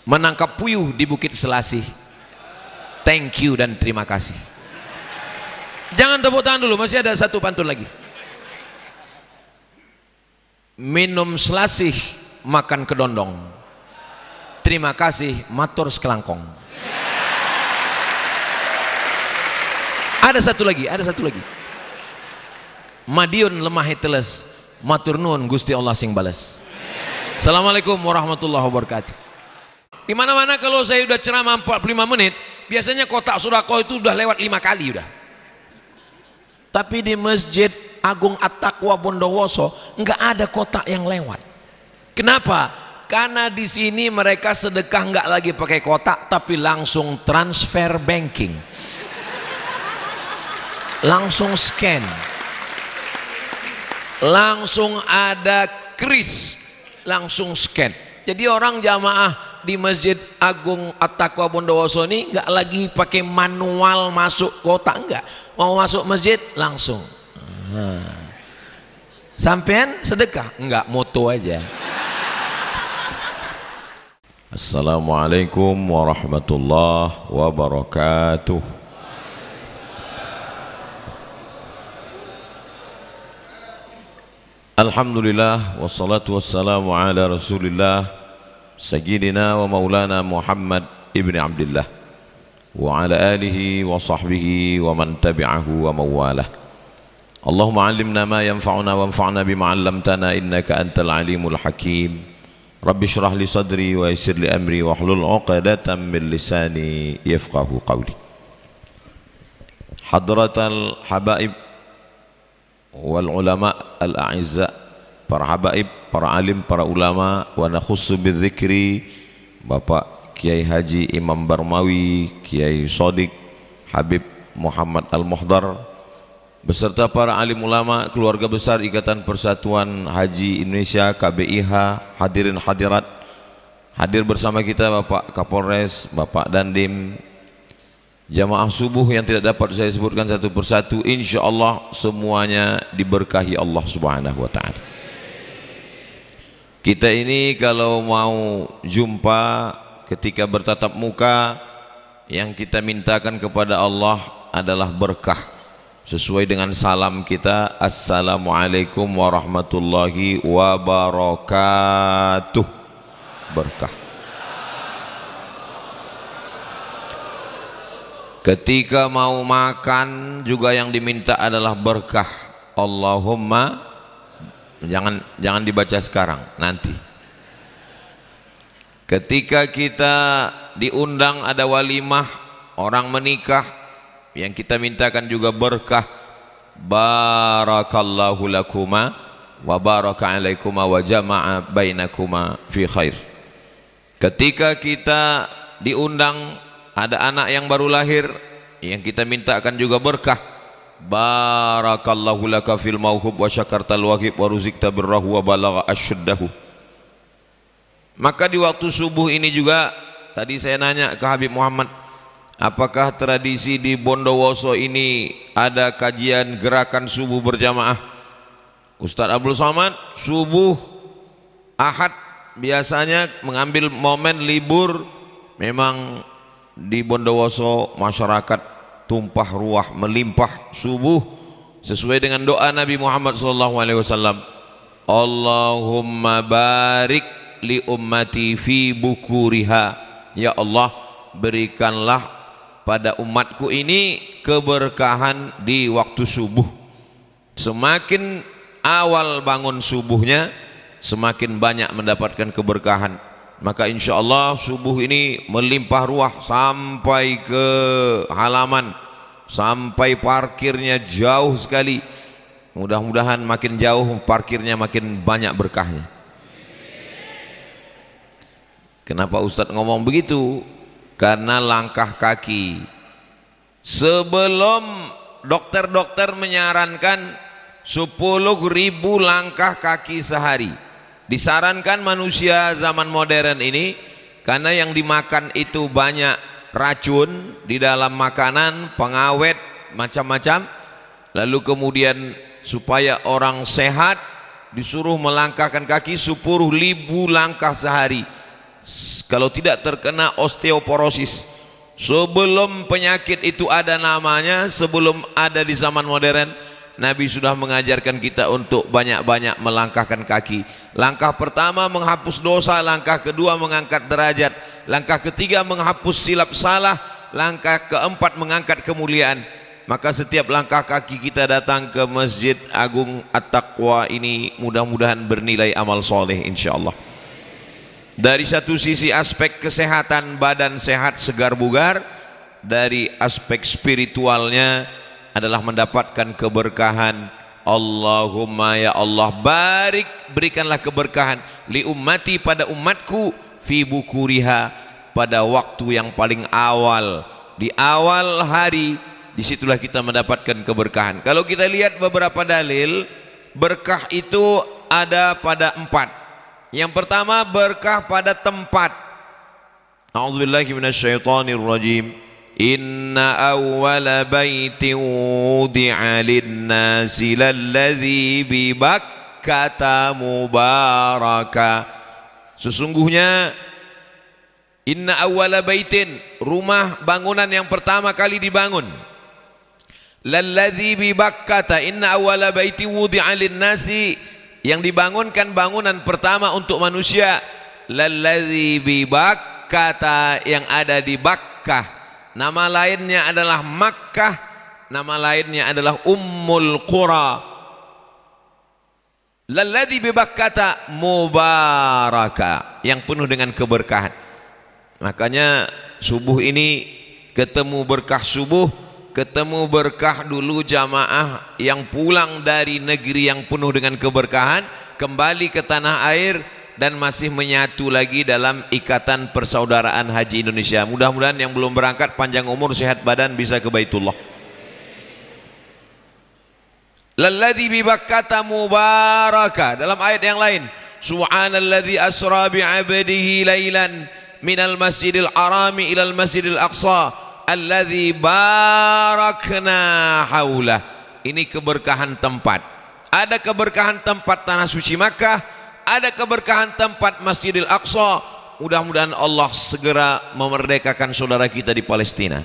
menangkap puyuh di Bukit Selasih. Thank you dan terima kasih. Jangan tepuk tangan dulu, masih ada satu pantun lagi. Minum selasih, makan kedondong. Terima kasih, matur sekelangkong. Ada satu lagi. Madiun lemah teles, matur nuwun Gusti Allah sing bales. Assalamualaikum warahmatullahi wabarakatuh. Di mana-mana kalau saya udah ceramah 45 menit, biasanya kotak sedekah itu udah lewat 5 kali udah. Tapi di Masjid Agung At-Taqwa Bondowoso nggak ada kotak yang lewat. Kenapa? Karena di sini mereka sedekah nggak lagi pakai kotak, tapi langsung transfer banking, langsung scan, langsung ada kris, langsung scan. Jadi orang jamaah di Masjid Agung At-Taqwa Bondowoso ini nggak lagi pakai manual masuk kotak, enggak. Mau masuk masjid langsung. Sampean sedekah? Enggak, moto aja. Assalamualaikum warahmatullahi wabarakatuh. Alhamdulillah wassalatu wassalamu ala Rasulillah Sayyidina wa maulana Muhammad ibn Abdullah wa ala alihi wa sahbihi wa man tabi'ahu wa mawalah. Allahumma allimna ma yanfa'una wa anfa'na bima 'allamtana innaka antal alimul hakim. Rabbi shrah li sadri wa yassir li amri wa hlul 'uqdatam min lisani yafqahu qawli. Hadratal habaib wal ulama al a'izza, para habaib, para alim, para ulama, wa nakhussu bidzikri Bapak Kiai Haji Imam Barmawi, Kiai Sodik Habib Muhammad Al-Muhdar, beserta para alim ulama, keluarga besar Ikatan Persatuan Haji Indonesia KBIH, hadirin hadirat. Hadir bersama kita Bapak Kapolres, Bapak Dandim, jamaah subuh yang tidak dapat saya sebutkan satu persatu, insyaallah semuanya diberkahi Allah Subhanahu wa taala. Kita ini kalau mau jumpa ketika bertatap muka, yang kita mintakan kepada Allah adalah berkah, sesuai dengan salam kita, assalamualaikum warahmatullahi wabarakatuh. Berkah. Ketika mau makan juga yang diminta adalah berkah. Allahumma, jangan dibaca sekarang, nanti. Ketika kita diundang ada walimah, orang menikah, yang kita mintakan juga berkah. Barakallahu lakuma wa baraka alaikuma wa jama'a bainakuma fi khair. Ketika kita diundang ada anak yang baru lahir, yang kita mintakan juga berkah. Barakallahu laka fil mauhub wa syakartal wahib wa ruzikta birrahu wa balagha asyuddahu. Maka di waktu subuh ini juga, tadi saya nanya ke Habib Muhammad, apakah tradisi di Bondowoso ini ada kajian gerakan subuh berjamaah? Ustadz Abdul Somad subuh Ahad biasanya mengambil momen libur. Memang di Bondowoso masyarakat tumpah ruah, melimpah subuh sesuai dengan doa Nabi Muhammad SAW. Allahumma barik li ummati fi bukuriha. Ya Allah, berikanlah pada umatku ini keberkahan di waktu subuh. Semakin awal bangun subuhnya, semakin banyak mendapatkan keberkahan. Maka insya Allah subuh ini melimpah ruah sampai ke halaman, sampai parkirnya jauh sekali. Mudah-mudahan makin jauh parkirnya makin banyak berkahnya. Kenapa Ustadz ngomong begitu? Karena langkah kaki, sebelum dokter-dokter menyarankan 10.000 langkah kaki sehari, disarankan manusia zaman modern ini, karena yang dimakan itu banyak racun di dalam makanan, pengawet macam-macam. Lalu kemudian supaya orang sehat disuruh melangkahkan kaki 10.000 langkah sehari. kalau tidak terkena osteoporosis. Sebelum penyakit itu ada namanya, sebelum ada di zaman modern, Nabi sudah mengajarkan kita untuk banyak-banyak melangkahkan kaki. Langkah pertama menghapus dosa, langkah kedua mengangkat derajat, langkah ketiga menghapus silap salah, langkah keempat mengangkat kemuliaan. Maka setiap langkah kaki kita datang ke Masjid Agung At-Taqwa ini mudah-mudahan bernilai amal soleh insyaallah. Dari satu sisi aspek kesehatan, badan sehat segar bugar. Dari aspek spiritualnya adalah mendapatkan keberkahan. Allahumma ya Allah barik, berikanlah keberkahan li ummati, pada umatku, fi bukuriha, pada waktu yang paling awal, di awal hari, disitulah kita mendapatkan keberkahan. Kalau kita lihat beberapa dalil, berkah itu ada pada 4. Yang pertama berkah pada tempat. A'udzubillahi minasyaitonirrajim. Inna awwala baitin wudi'a lin-nasi lalladzi bi Bakkata mubaraka. Sesungguhnya inna awwala baitin, rumah bangunan yang pertama kali dibangun, lalladzi bi Bakkata, inna awwala baitin wudi'a lin-nasi, yang dibangunkan bangunan pertama untuk manusia, lalladzi bi Bakkata, yang ada di Bakkah. Nama lainnya adalah Makkah, nama lainnya adalah Ummul Qura. Lalladzi bi Bakkata mubaraka, yang penuh dengan keberkahan. Makanya subuh ini ketemu berkah subuh, ketemu berkah dulu jamaah yang pulang dari negeri yang penuh dengan keberkahan, kembali ke tanah air dan masih menyatu lagi dalam ikatan persaudaraan haji Indonesia. Mudah-mudahan yang belum berangkat panjang umur, sehat badan, bisa ke Baitullah. Lalladzi bi Bakkata mubaraka. Dalam ayat yang lain, subhanalladzi asra bi 'abdihi lailan minal masjidil harami ilal masjidil aqsa alladzi barakna haulah. Ini keberkahan tempat. Ada keberkahan tempat tanah suci Makkah, ada keberkahan tempat Masjidil Aqsa. Mudah-mudahan Allah segera memerdekakan saudara kita di Palestina.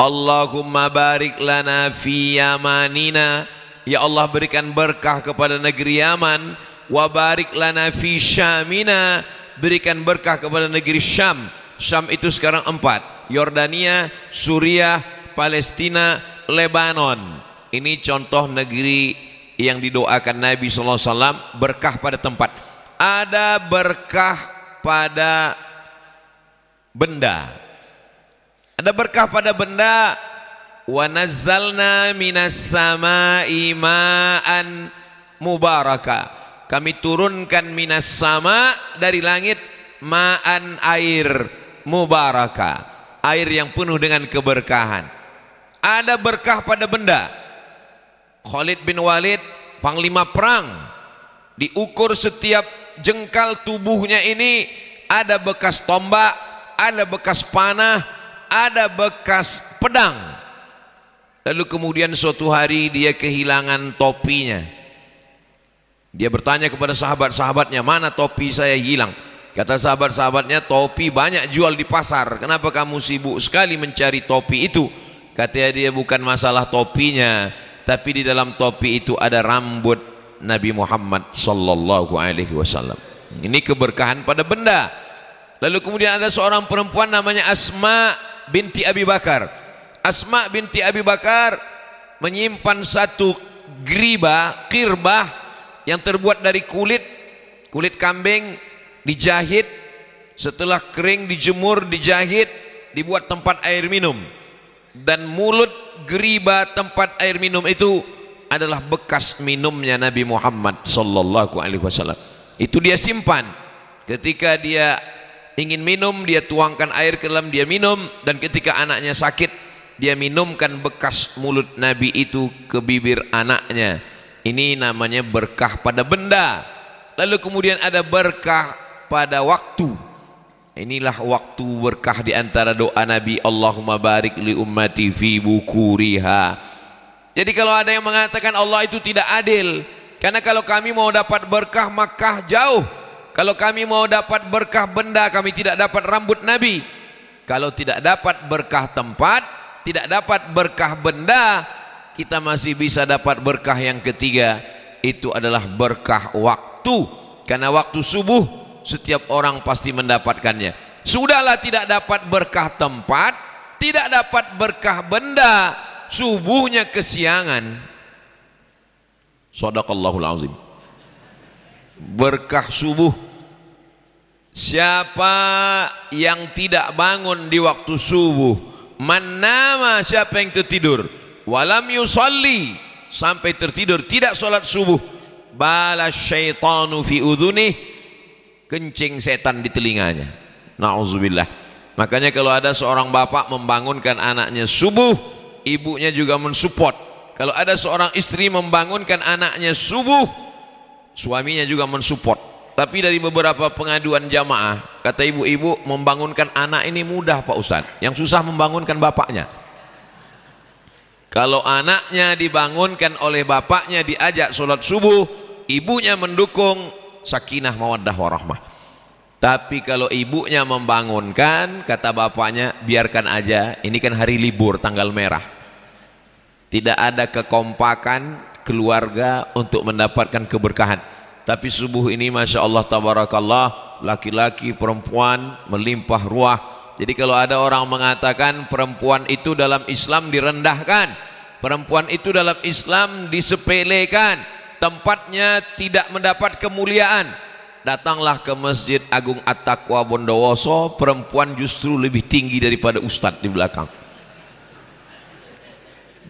Allahumma barik lana fi yamanina, ya Allah berikan berkah kepada negeri Yaman. Wa barik lana fi syamina, berikan berkah kepada negeri Syam. Syam itu sekarang 4: Yordania, Suriah, Palestina, Lebanon. Ini contoh negeri yang didoakan Nabi SAW, berkah pada tempat. Ada berkah pada benda, ada berkah pada benda. Wa nazzalna minas samai ma'an mubaraka, kami turunkan minas sama, dari langit, ma'an, air, mubaraka, air yang penuh dengan keberkahan. Ada berkah pada benda. Khalid bin Walid, panglima perang, diukur setiap jengkal tubuhnya ini ada bekas tombak, ada bekas panah, ada bekas pedang. Lalu kemudian suatu hari dia kehilangan topinya. Dia bertanya kepada sahabat-sahabatnya, mana topi saya hilang? Kata sahabat-sahabatnya, topi banyak jual di pasar, kenapa kamu sibuk sekali mencari topi itu? Katanya dia, bukan masalah topinya, tapi di dalam topi itu ada rambut Nabi Muhammad sallallahu alaihi wasallam. Ini keberkahan pada benda. Lalu kemudian ada seorang perempuan namanya Asma binti Abi Bakar. Asma binti Abi Bakar menyimpan satu kirbah yang terbuat dari kulit kambing, dijahit, setelah kering dijemur, dijahit, dibuat tempat air minum. Dan mulut geriba tempat air minum itu adalah bekas minumnya Nabi Muhammad sallallahu alaihi wasallam. Itu dia simpan. Ketika dia ingin minum, dia tuangkan air ke dalam, dia minum. Dan ketika anaknya sakit, dia minumkan bekas mulut Nabi itu ke bibir anaknya. Ini namanya berkah pada benda. Lalu kemudian ada berkah pada waktu. Inilah waktu berkah di antara doa Nabi, Allahumma barik li ummati fi bukuriha. Jadi kalau ada yang mengatakan Allah itu tidak adil, karena kalau kami mau dapat berkah Makkah jauh, Kalau kami mau dapat berkah benda, kami tidak dapat rambut Nabi. Kalau tidak dapat berkah tempat, tidak dapat berkah benda, kita masih bisa dapat berkah yang ketiga, itu adalah berkah waktu. Karena waktu subuh setiap orang pasti mendapatkannya. Sudahlah tidak dapat berkah tempat, tidak dapat berkah benda, subuhnya kesiangan. Shadaqallahul azim. Berkah subuh. Siapa yang tidak bangun di waktu subuh, man nama, siapa yang tertidur, walam yusalli, sampai tertidur tidak sholat subuh, balas syaitanu fi udhunih, kencing setan di telinganya. Na'udzubillah. Makanya kalau ada seorang bapak membangunkan anaknya subuh, ibunya juga mensupport. Kalau ada seorang istri membangunkan anaknya subuh, suaminya juga mensupport. Tapi dari beberapa pengaduan jamaah, kata ibu-ibu, membangunkan anak ini mudah Pak Ustaz, yang susah membangunkan bapaknya. Kalau anaknya dibangunkan oleh bapaknya, diajak sholat subuh, ibunya mendukung, sakinah mawaddah warahmah. Tapi kalau ibunya membangunkan, kata bapaknya, biarkan aja, ini kan hari libur, tanggal merah, tidak ada kekompakan keluarga untuk mendapatkan keberkahan. Tapi subuh ini Masya Allah tabarakallah, laki-laki perempuan melimpah ruah. Jadi kalau ada orang mengatakan perempuan itu dalam Islam direndahkan, perempuan itu dalam Islam disepelekan, tempatnya tidak mendapat kemuliaan, datanglah ke Masjid Agung At-Taqwa Bondowoso, perempuan justru lebih tinggi daripada ustadz di belakang.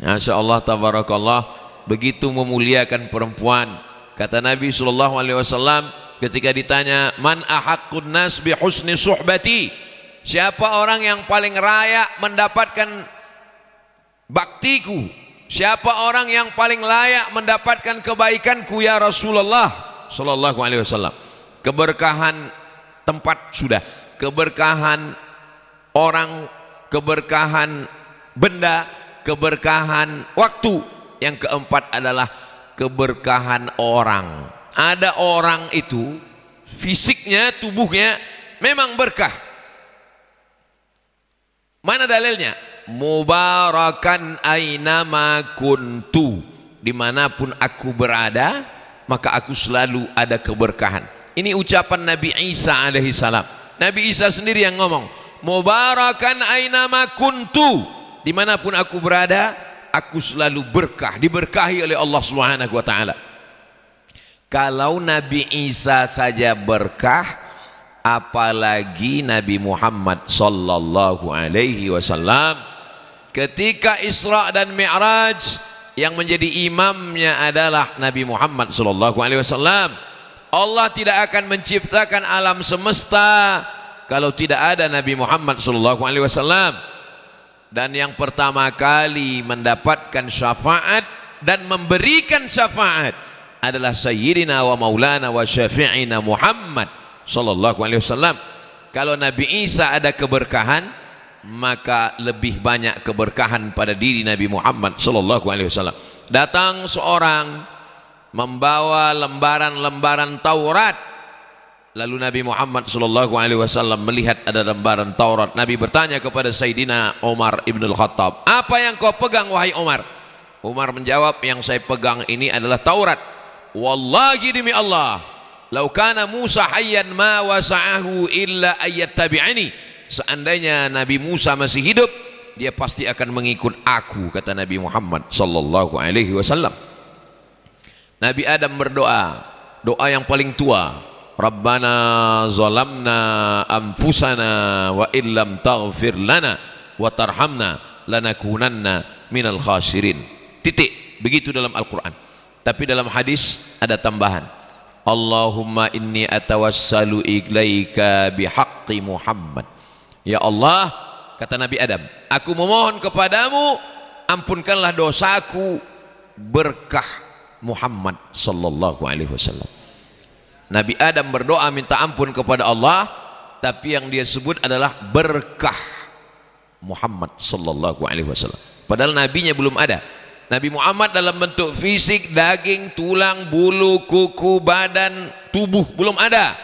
Masya Allah tabarakallah, begitu memuliakan perempuan. Kata Nabi SAW ketika ditanya, man ahaqqun nas bi husni suhbati, siapa orang yang paling layak mendapatkan baktiku, siapa orang yang paling layak mendapatkan kebaikanku ya Rasulullah sallallahu alaihi wasallam. Keberkahan tempat sudah, keberkahan orang, keberkahan benda, keberkahan waktu. Yang keempat adalah keberkahan orang. Ada orang itu fisiknya, tubuhnya memang berkah. Mana dalilnya? Mubarakan ainama kuntu, dimanapun aku berada maka aku selalu ada keberkahan. Ini ucapan Nabi Isa alaihi salam. Nabi Isa sendiri yang ngomong, mubarakan ainama kuntu, dimanapun aku berada aku selalu berkah, diberkahi oleh Allah Subhanahu wa taala. Kalau Nabi Isa saja berkah, apalagi Nabi Muhammad sallallahu alaihi wasallam. Ketika Isra dan Mi'raj, yang menjadi imamnya adalah Nabi Muhammad sallallahu alaihi wasallam. Allah tidak akan menciptakan alam semesta kalau tidak ada Nabi Muhammad sallallahu alaihi wasallam. Dan yang pertama kali mendapatkan syafaat dan memberikan syafaat adalah Sayyidina wa Maulana wa Syafi'ina Muhammad sallallahu alaihi wasallam. Kalau Nabi Isa ada keberkahan, maka lebih banyak keberkahan pada diri Nabi Muhammad sallallahu alaihi wasallam. Datang seorang membawa lembaran-lembaran Taurat. Lalu Nabi Muhammad SAW melihat ada lembaran Taurat. Nabi bertanya kepada Sayyidina Umar ibn al-Khattab, apa yang kau pegang wahai Umar? Umar menjawab, yang saya pegang ini adalah Taurat. Wallahi demi Allah, lau kana Musa hayyan ma wasa'ahu illa ayat tabi'ani. Seandainya Nabi Musa masih hidup, dia pasti akan mengikut aku, kata Nabi Muhammad SAW. Nabi Adam berdoa, doa yang paling tua, Rabbana zalamna anfusana wa illam taghfir lana wa tarhamna lanakunanna minal khasirin. Titik. Begitu dalam Al-Quran. Tapi dalam hadis ada tambahan, Allahumma inni atawassalu ilaika bihaqqi Muhammad. Ya Allah, kata Nabi Adam, aku memohon kepadamu, ampunkanlah dosaku berkah Muhammad sallallahu alaihi wasallam. Nabi Adam berdoa minta ampun kepada Allah, tapi yang dia sebut adalah berkah Muhammad sallallahu alaihi wasallam. Padahal nabinya belum ada. Nabi Muhammad dalam bentuk fisik, daging, tulang, bulu, kuku, badan, tubuh belum ada.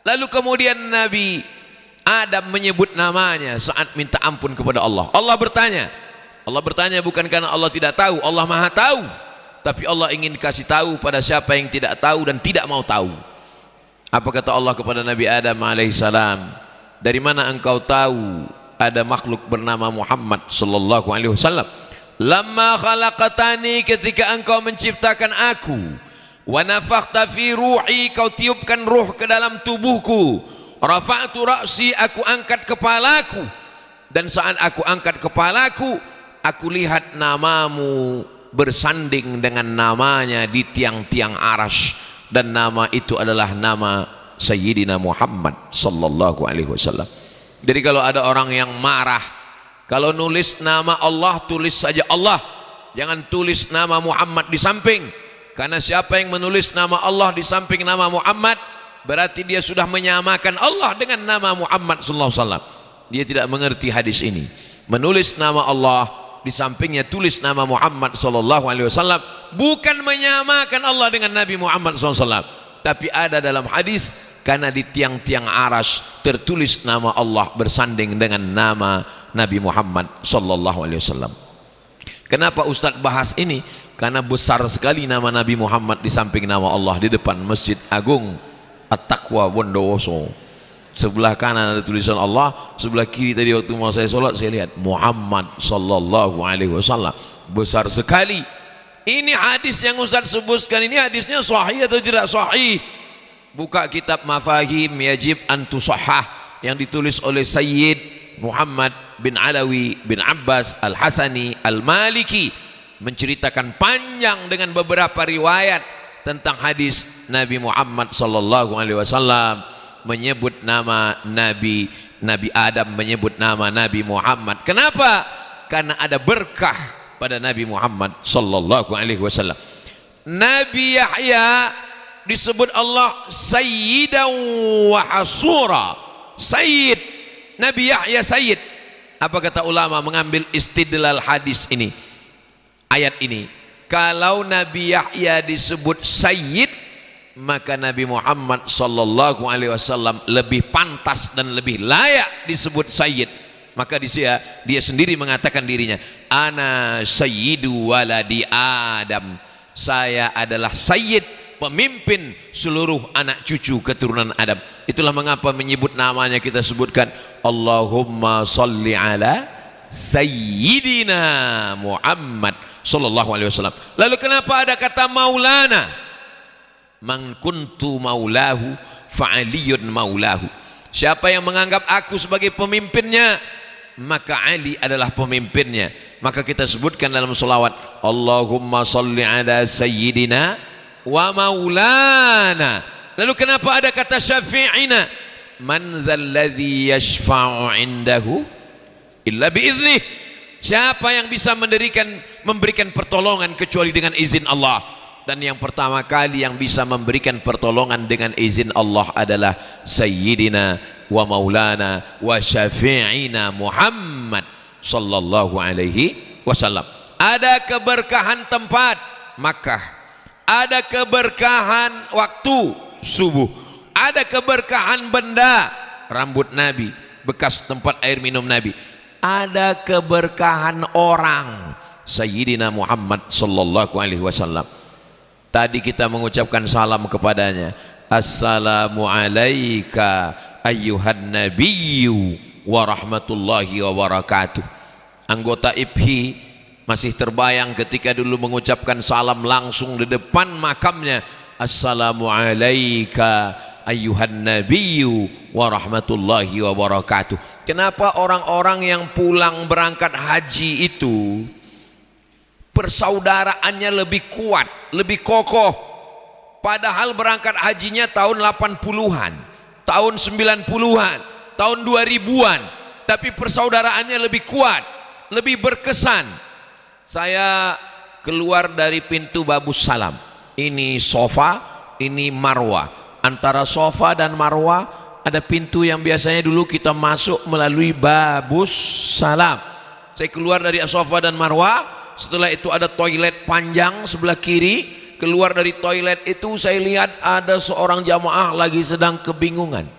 Lalu kemudian Nabi Adam menyebut namanya saat minta ampun kepada Allah. Allah bertanya bukan karena Allah tidak tahu, Allah maha tahu, tapi Allah ingin kasih tahu pada siapa yang tidak tahu dan tidak mau tahu. Apa kata Allah kepada Nabi Adam alaihissalam? Dari mana engkau tahu ada makhluk bernama Muhammad sallallahu alaihi wasallam? Lamma khalaqatani, ketika engkau menciptakan aku, wa nafakhta fi ruhi, kau tiupkan ruh ke dalam tubuhku, rafa'tu ra'si, aku angkat kepalaku, dan saat aku angkat kepalaku, aku lihat namamu bersanding dengan namanya di tiang-tiang arsy, dan nama itu adalah nama Sayyidina Muhammad sallallahu alaihi wasallam. Jadi kalau ada orang yang marah, kalau nulis nama Allah, tulis saja Allah, jangan tulis nama Muhammad di samping. Karena siapa yang menulis nama Allah di samping nama Muhammad, berarti dia sudah menyamakan Allah dengan nama Muhammad sallallahu alaihi wasallam. Dia tidak mengerti hadis ini. Menulis nama Allah di sampingnya tulis nama Muhammad sallallahu alaihi wasallam bukan menyamakan Allah dengan Nabi Muhammad sallallahu alaihi wasallam, tapi ada dalam hadis, karena di tiang-tiang arsy tertulis nama Allah bersanding dengan nama Nabi Muhammad sallallahu alaihi wasallam. Kenapa Ustadz bahas ini? Karena besar sekali nama Nabi Muhammad di samping nama Allah di depan Masjid Agung At-Taqwa Bondowoso. Sebelah kanan ada tulisan Allah, sebelah kiri tadi waktu mau saya sholat saya lihat Muhammad sallallahu alaihi wasallam. Besar sekali. Ini hadis yang Ustaz sebutkan ini, hadisnya sahih atau tidak sahih? Buka kitab Mafahim Yajib an Tusahhah yang ditulis oleh Sayyid Muhammad bin Alawi bin Abbas Al-Hasani Al-Maliki, menceritakan panjang dengan beberapa riwayat tentang hadis Nabi Muhammad sallallahu alaihi wasallam menyebut nama Nabi Adam, menyebut nama Nabi Muhammad. Kenapa? Karena ada berkah pada Nabi Muhammad sallallahu alaihi wasallam. Nabi Yahya disebut Allah Sayyidan wa Hasura, Sayyid. Nabi Yahya Sayyid. Apa kata ulama mengambil istidlal hadis ini, ayat ini? Kalau Nabi Yahya disebut Sayyid, maka Nabi Muhammad sallallahu alaihi wasallam lebih pantas dan lebih layak disebut Sayyid. Maka dia sendiri mengatakan dirinya, ana sayyidu waladi Adam, saya adalah sayyid, pemimpin seluruh anak cucu keturunan Adam. Itulah mengapa menyebut namanya kita sebutkan Allahumma salli ala sayyidina Muhammad sallallahu alaihi wasallam. Lalu kenapa ada kata maulana? Man kuntu maulahu fa aliyun maulahu. Siapa yang menganggap aku sebagai pemimpinnya, maka Ali adalah pemimpinnya. Maka kita sebutkan dalam selawat, Allahumma salli ala sayyidina wa maulana. Lalu kenapa ada kata syafi'ina? Man dzalladzi yashfa'u indahu illa biiznih. Siapa yang bisa memberikan pertolongan kecuali dengan izin Allah? Dan yang pertama kali yang bisa memberikan pertolongan dengan izin Allah adalah Sayyidina wa Maulana wa Syafi'ina Muhammad sallallahu alaihi wasallam. Ada keberkahan tempat Makkah, ada keberkahan waktu subuh, ada keberkahan benda rambut Nabi, bekas tempat air minum Nabi, ada keberkahan orang Sayyidina Muhammad sallallahu alaihi wasallam. Tadi kita mengucapkan salam kepadanya, assalamu alayka ayyuhan nabiyyu wa rahmatullahi wa barakatuh. Anggota IPHI masih terbayang ketika dulu mengucapkan salam langsung di depan makamnya, assalamu alayka ayyuhan nabiyyu wa rahmatullahi wa barakatuh. Kenapa orang-orang yang pulang berangkat haji itu persaudaraannya lebih kuat, lebih kokoh, padahal berangkat hajinya tahun 80-an, tahun 90-an, tahun 2000-an, tapi persaudaraannya lebih kuat, lebih berkesan. Saya keluar dari pintu Babus Salam, ini Sofa, ini Marwah. Antara Sofa dan Marwah ada pintu yang biasanya dulu kita masuk melalui Babus Salam. Saya keluar dari Sofa dan Marwah. Setelah itu ada toilet panjang sebelah kiri. Keluar dari toilet itu saya lihat ada seorang jamaah lagi sedang kebingungan.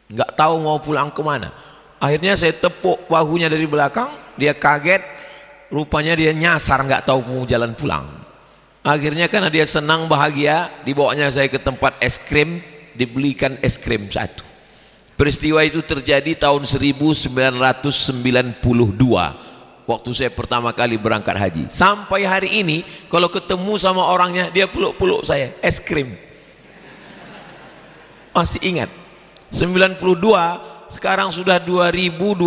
nggak tahu mau pulang kemana. Akhirnya saya tepuk bahunya dari belakang, dia kaget, rupanya dia nyasar, nggak tahu mau jalan pulang. Akhirnya karena dia senang bahagia, dibawanya saya ke tempat es krim, dibelikan es krim satu. Peristiwa itu terjadi tahun 1992, waktu saya pertama kali berangkat haji. Sampai hari ini kalau ketemu sama orangnya, dia peluk-peluk saya, es krim. Masih ingat 92, sekarang sudah 2026,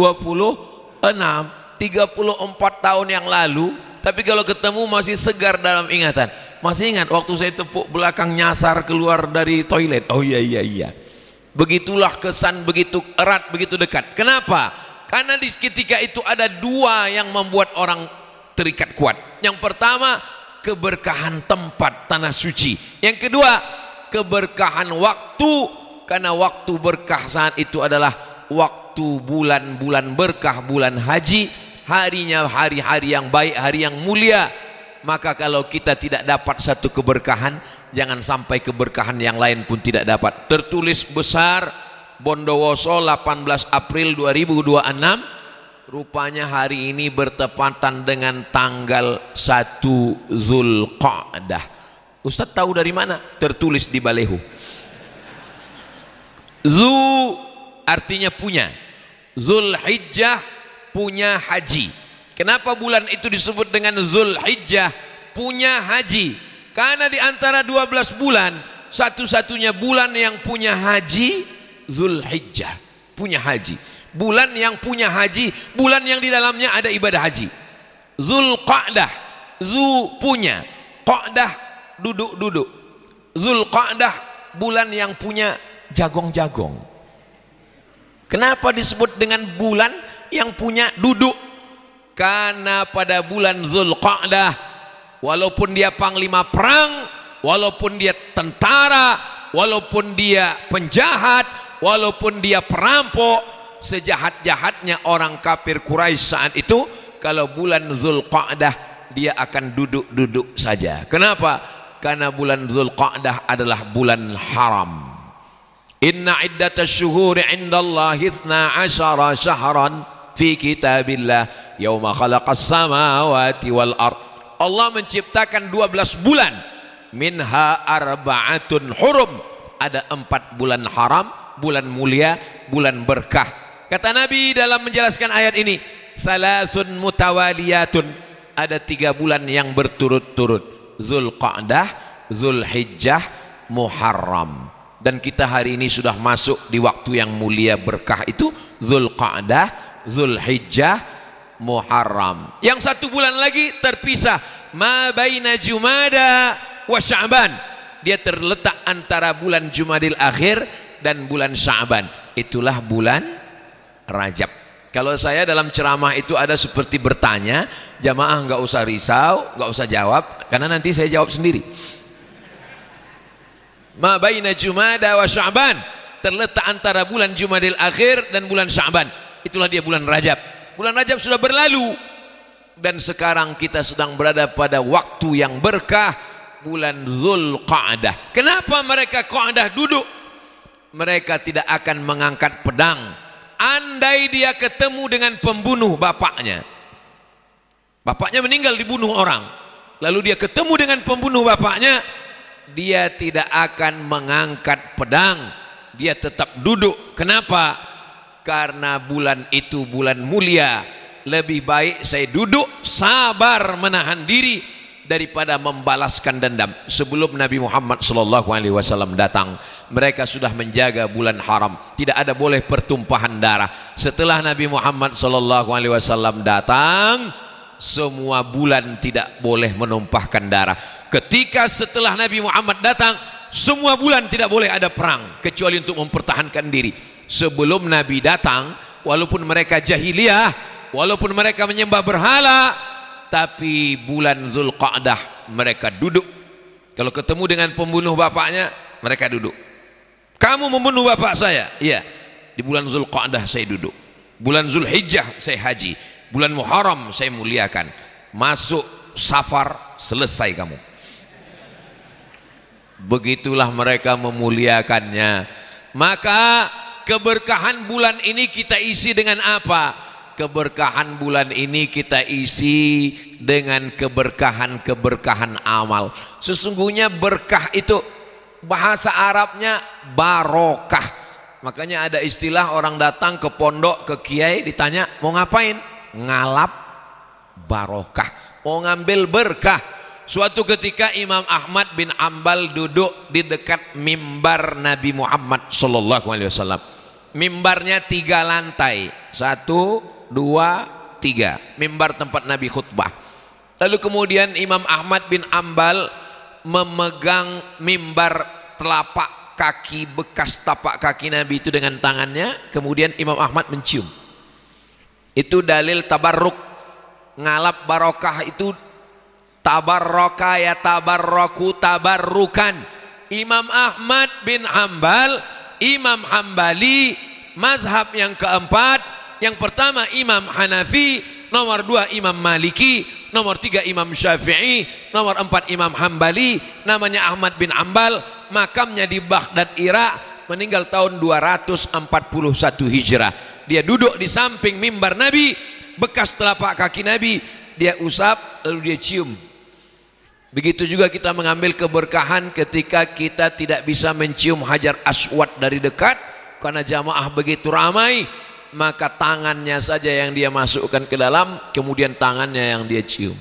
34 tahun yang lalu, tapi kalau ketemu masih segar dalam ingatan. Masih ingat waktu saya tepuk belakang nyasar keluar dari toilet. Oh iya. Begitulah kesan, begitu erat, begitu dekat. Kenapa? Karena di ketika itu ada dua yang membuat orang terikat kuat. Yang pertama, keberkahan tempat tanah suci. Yang kedua, keberkahan waktu, karena waktu berkah saat itu adalah waktu bulan-bulan berkah, bulan haji, harinya hari-hari yang baik, hari yang mulia. Maka kalau kita tidak dapat satu keberkahan, jangan sampai keberkahan yang lain pun tidak dapat. Tertulis besar, Bondowoso 18 April 2026, rupanya hari ini bertepatan dengan tanggal 1 Zulqa'dah. Ustaz tahu dari mana? Tertulis di baleho. Zu artinya punya, Zulhijjah punya haji. Kenapa bulan itu disebut dengan Zulhijjah punya haji? Karena di antara 12 bulan, satu-satunya bulan yang punya haji Zulhijjah, punya haji. Bulan yang punya haji, bulan yang di dalamnya ada ibadah haji. Zulqa'dah, zu punya, qa'dah duduk-duduk. Zulqa'dah bulan yang punya jagong-jagong. Kenapa disebut dengan bulan yang punya duduk? Karena pada bulan Zulqa'dah, walaupun dia panglima perang, walaupun dia tentara, walaupun dia penjahat, walaupun dia perampok, sejahat-jahatnya orang kafir Quraisy saat itu, kalau bulan Zulqa'dah dia akan duduk-duduk saja. Kenapa? Karena bulan Zulqa'dah adalah bulan haram. Inna iddatasy syuhuri 'indallahi 12 syahran fi kitabillah yauma khalaqas samawati wal ard. Allah menciptakan 12 bulan, minha arba'atun hurum, ada 4 bulan haram, bulan mulia, bulan berkah. Kata Nabi dalam menjelaskan ayat ini, salasun mutawaliyatun, ada 3 bulan yang berturut-turut, Zulqa'dah, Zulhijjah, Muharram. Dan kita hari ini sudah masuk di waktu yang mulia berkah itu, Zulqa'dah, Zulhijjah, Muharram. Yang 1 bulan lagi terpisah, ma baina Jumada wa Sya'ban, dia terletak antara bulan Jumadil Akhir dan bulan Sya'ban, itulah bulan Rajab. Kalau saya dalam ceramah itu ada seperti bertanya, jamaah nggak usah risau, nggak usah jawab, karena nanti saya jawab sendiri. Ma baina Jumada wa Sya'ban, terletak antara bulan Jumadil Akhir dan bulan Sya'ban, itulah dia bulan Rajab. Bulan Rajab sudah berlalu dan sekarang kita sedang berada pada waktu yang berkah, bulan Zulqa'dah. Kenapa mereka Qa'dah duduk? Mereka tidak akan mengangkat pedang andai dia ketemu dengan pembunuh bapaknya. Bapaknya meninggal dibunuh orang, lalu dia ketemu dengan pembunuh bapaknya, dia tidak akan mengangkat pedang, dia tetap duduk. Kenapa? Karena bulan itu bulan mulia. Lebih baik saya duduk sabar menahan diri daripada membalaskan dendam. Sebelum Nabi Muhammad SAW datang, mereka sudah menjaga bulan haram, tidak ada boleh pertumpahan darah. Setelah Nabi Muhammad SAW datang, semua bulan tidak boleh menumpahkan darah. Ketika setelah Nabi Muhammad datang, semua bulan tidak boleh ada perang kecuali untuk mempertahankan diri. Sebelum Nabi datang, walaupun mereka jahiliyah, walaupun mereka menyembah berhala, tapi bulan Zulqa'dah mereka duduk. Kalau ketemu dengan pembunuh bapaknya, mereka duduk. Kamu membunuh bapak saya? Iya. Di bulan Zulqa'dah saya duduk. Bulan Zulhijjah saya haji. Bulan Muharram saya muliakan. Masuk Safar, selesai kamu. Begitulah mereka memuliakannya. Maka keberkahan bulan ini kita isi dengan apa? Keberkahan bulan ini kita isi dengan keberkahan-keberkahan amal. Sesungguhnya berkah itu bahasa Arabnya barokah. Makanya ada istilah orang datang ke pondok, ke kiai, ditanya mau ngapain? Ngalap barokah, mau ngambil berkah. Suatu ketika Imam Ahmad bin Ambal duduk di dekat mimbar Nabi Muhammad SAW. Mimbarnya 3 lantai, 1, 2, 3. Mimbar tempat Nabi khutbah. Lalu kemudian Imam Ahmad bin Ambal memegang mimbar telapak kaki, bekas tapak kaki Nabi itu dengan tangannya. Kemudian Imam Ahmad mencium. Itu dalil tabarruk. Ngalap barokah itu tabarroka ya tabarroku tabarrukan. Imam Ahmad bin Hambal, Imam Hambali, mazhab yang keempat. Yang pertama Imam Hanafi, nomor 2 Imam Maliki, nomor 3 Imam Syafi'i, nomor 4 Imam Hambali. Namanya Ahmad bin Hambal, makamnya di Baghdad, Irak, meninggal tahun 241 Hijrah. Dia duduk di samping mimbar Nabi, bekas telapak kaki Nabi dia usap lalu dia cium. Begitu juga kita mengambil keberkahan ketika kita tidak bisa mencium Hajar Aswad dari dekat karena jamaah begitu ramai, maka tangannya saja yang dia masukkan ke dalam, kemudian tangannya yang dia cium.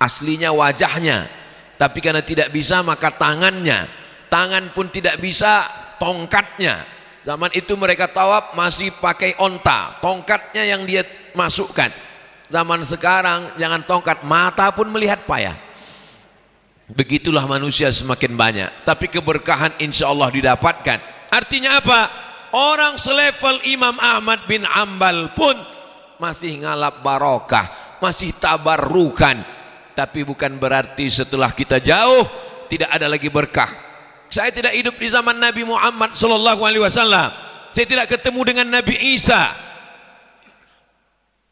Aslinya wajahnya, tapi karena tidak bisa maka tangannya. Tangan pun tidak bisa, tongkatnya. Zaman itu mereka tawaf masih pakai onta, tongkatnya yang dia masukkan. Zaman sekarang jangan tongkat, mata pun melihat payah. Begitulah manusia semakin banyak, tapi keberkahan insya Allah didapatkan. Artinya apa? Orang selevel Imam Ahmad bin Ambal pun masih ngalap barokah, masih tabarrukan. Tapi bukan berarti setelah kita jauh tidak ada lagi berkah. Saya tidak hidup di zaman Nabi Muhammad SAW. Saya tidak ketemu dengan Nabi Isa.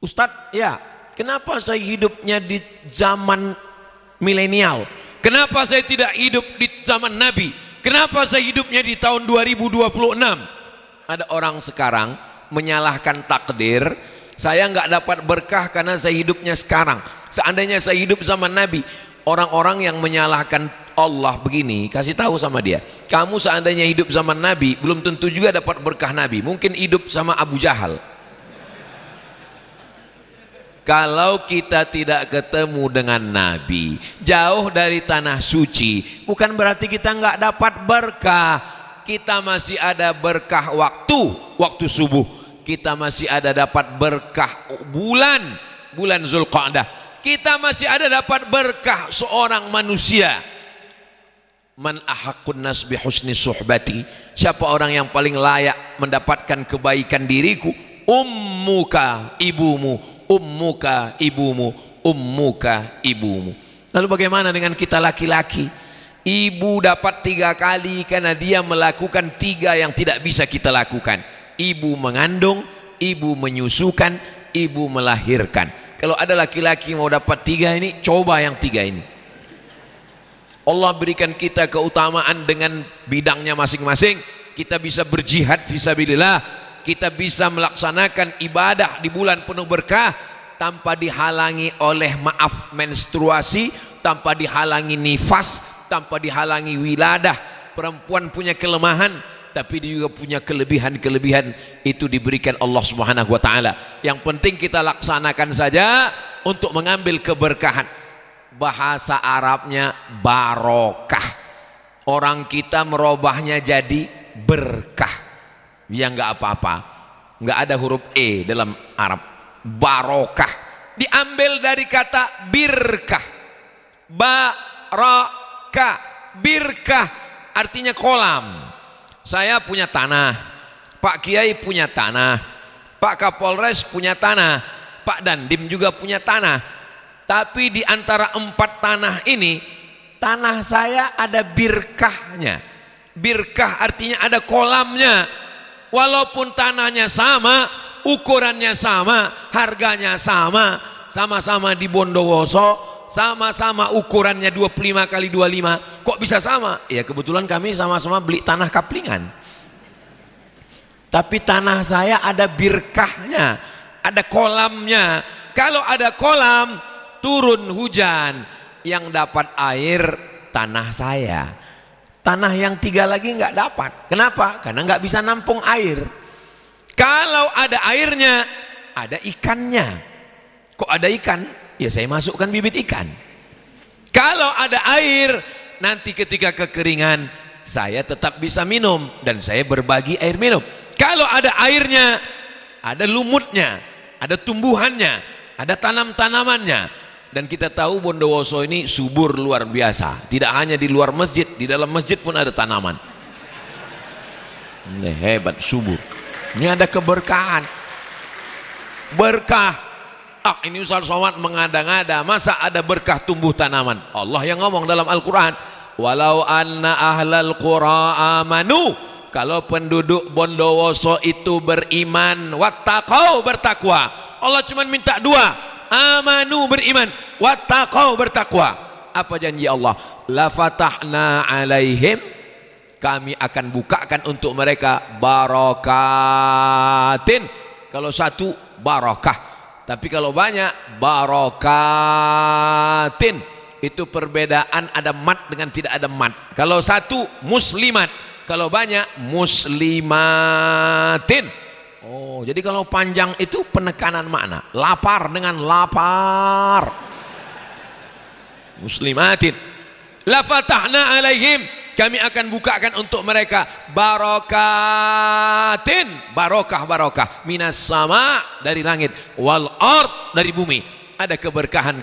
Ustadz, ya, kenapa saya hidupnya di zaman milenial? Kenapa saya tidak hidup di zaman Nabi? Kenapa saya hidupnya di tahun 2026? Ada orang sekarang menyalahkan takdir. Saya nggak dapat berkah karena saya hidupnya sekarang. Seandainya saya hidup zaman Nabi, orang-orang yang menyalahkan Allah begini, kasih tahu sama dia, kamu seandainya hidup zaman Nabi, belum tentu juga dapat berkah Nabi. Mungkin hidup sama Abu Jahal. Kalau kita tidak ketemu dengan Nabi, jauh dari tanah suci, bukan berarti kita nggak dapat berkah. Kita masih ada berkah waktu subuh. Kita masih ada dapat berkah bulan Zulqa'dah. Kita masih ada dapat berkah seorang manusia. Man ahaqqun nas bi husni suhbati. Siapa orang yang paling layak mendapatkan kebaikan diriku? Ummuka, ibumu. Ummuka, ibumu. Ummuka, ibumu. Lalu bagaimana dengan kita laki-laki? Ibu dapat 3 kali karena dia melakukan 3 yang tidak bisa kita lakukan. Ibu mengandung, ibu menyusukan, ibu melahirkan. Kalau ada laki-laki mau dapat 3 ini, coba yang 3 ini. Allah berikan kita keutamaan dengan bidangnya masing-masing. Kita bisa berjihad fisabilillah, kita bisa melaksanakan ibadah di bulan penuh berkah tanpa dihalangi oleh menstruasi, tanpa dihalangi nifas, tanpa dihalangi wiladah. Perempuan punya kelemahan, tapi dia juga punya kelebihan-kelebihan, itu diberikan Allah Subhanahu wa taala. Yang penting kita laksanakan saja untuk mengambil keberkahan. Bahasa Arabnya barokah. Orang kita merubahnya jadi berkah. Ya enggak apa-apa. Enggak ada huruf E dalam Arab. Barokah diambil dari kata birkah. Barokah, birkah artinya kolam. Saya punya tanah, Pak Kiai punya tanah, Pak Kapolres punya tanah, Pak Dandim juga punya tanah. Tapi di antara 4 tanah ini, tanah saya ada birkahnya. Birkah artinya ada kolamnya. Walaupun tanahnya sama, ukurannya sama, harganya sama, sama-sama di Bondowoso, sama-sama ukurannya 25 kali 25, kok bisa sama? Ya kebetulan kami sama-sama beli tanah kaplingan. Tapi tanah saya ada birkahnya, ada kolamnya. Kalau ada kolam, turun hujan, yang dapat air tanah saya. Tanah yang 3 lagi nggak dapat. Kenapa? Karena nggak bisa nampung air. Kalau ada airnya, ada ikannya. Kok ada ikan? Ya saya masukkan bibit ikan. Kalau ada air, nanti ketika kekeringan, saya tetap bisa minum dan saya berbagi air minum. Kalau ada airnya, ada lumutnya, ada tumbuhannya, ada tanam-tanamannya. Dan kita tahu Bondowoso ini subur luar biasa. Tidak hanya di luar masjid, di dalam masjid pun ada tanaman. Ini hebat, subur. Ini ada keberkahan. Berkah. Ini Ustaz Somad mengada-ngada, masa ada berkah tumbuh tanaman? Allah yang ngomong dalam Al-Quran, walau anna ahlal qura amanu, kalau penduduk Bondowoso itu beriman, wattaqau, bertakwa. Allah cuma minta 2, amanu, beriman, wattaqau, bertakwa. Apa janji Allah? La fatahna alaihim, kami akan bukakan untuk mereka barakatin. Kalau satu barakah, tapi kalau banyak barokatin. Itu perbedaan, ada mat dengan tidak ada mat. Kalau satu muslimat, kalau banyak muslimatin. Oh, jadi kalau panjang itu penekanan makna. Lapar dengan lapar. Muslimatin. La fatahna alaihim, kami akan bukakan untuk mereka barokatin, barokah minas sama, dari langit, wal ard, dari bumi. Ada keberkahan.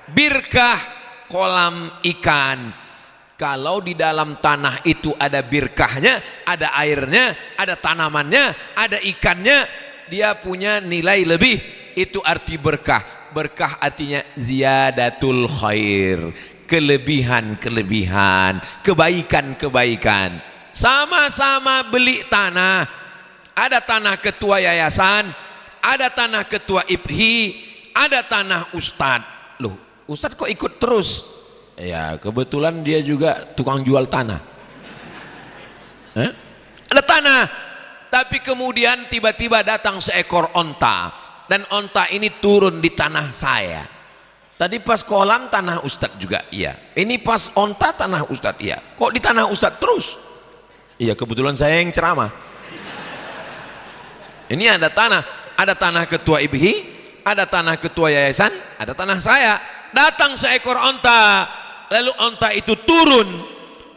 Birkah, kolam ikan. Kalau di dalam tanah itu ada birkahnya, ada airnya, ada tanamannya, ada ikannya, dia punya nilai lebih. Itu arti berkah. Berkah artinya ziyadatul khair, kelebihan, kebaikan. Sama-sama beli tanah. Ada tanah ketua yayasan, ada tanah ketua IPHI, ada tanah ustadz. Loh, ustadz kok ikut terus? Ya, kebetulan dia juga tukang jual tanah. Ada tanah, tapi kemudian tiba-tiba datang seekor onta, dan onta ini turun di tanah saya. Tadi pas kolam tanah ustadz juga, iya. Ini pas onta tanah ustadz, iya. Kok di tanah ustadz terus? Iya, kebetulan saya yang ceramah. Ini ada tanah ketua IPHI, ada tanah ketua yayasan, ada tanah saya. Datang seekor onta, lalu onta itu turun.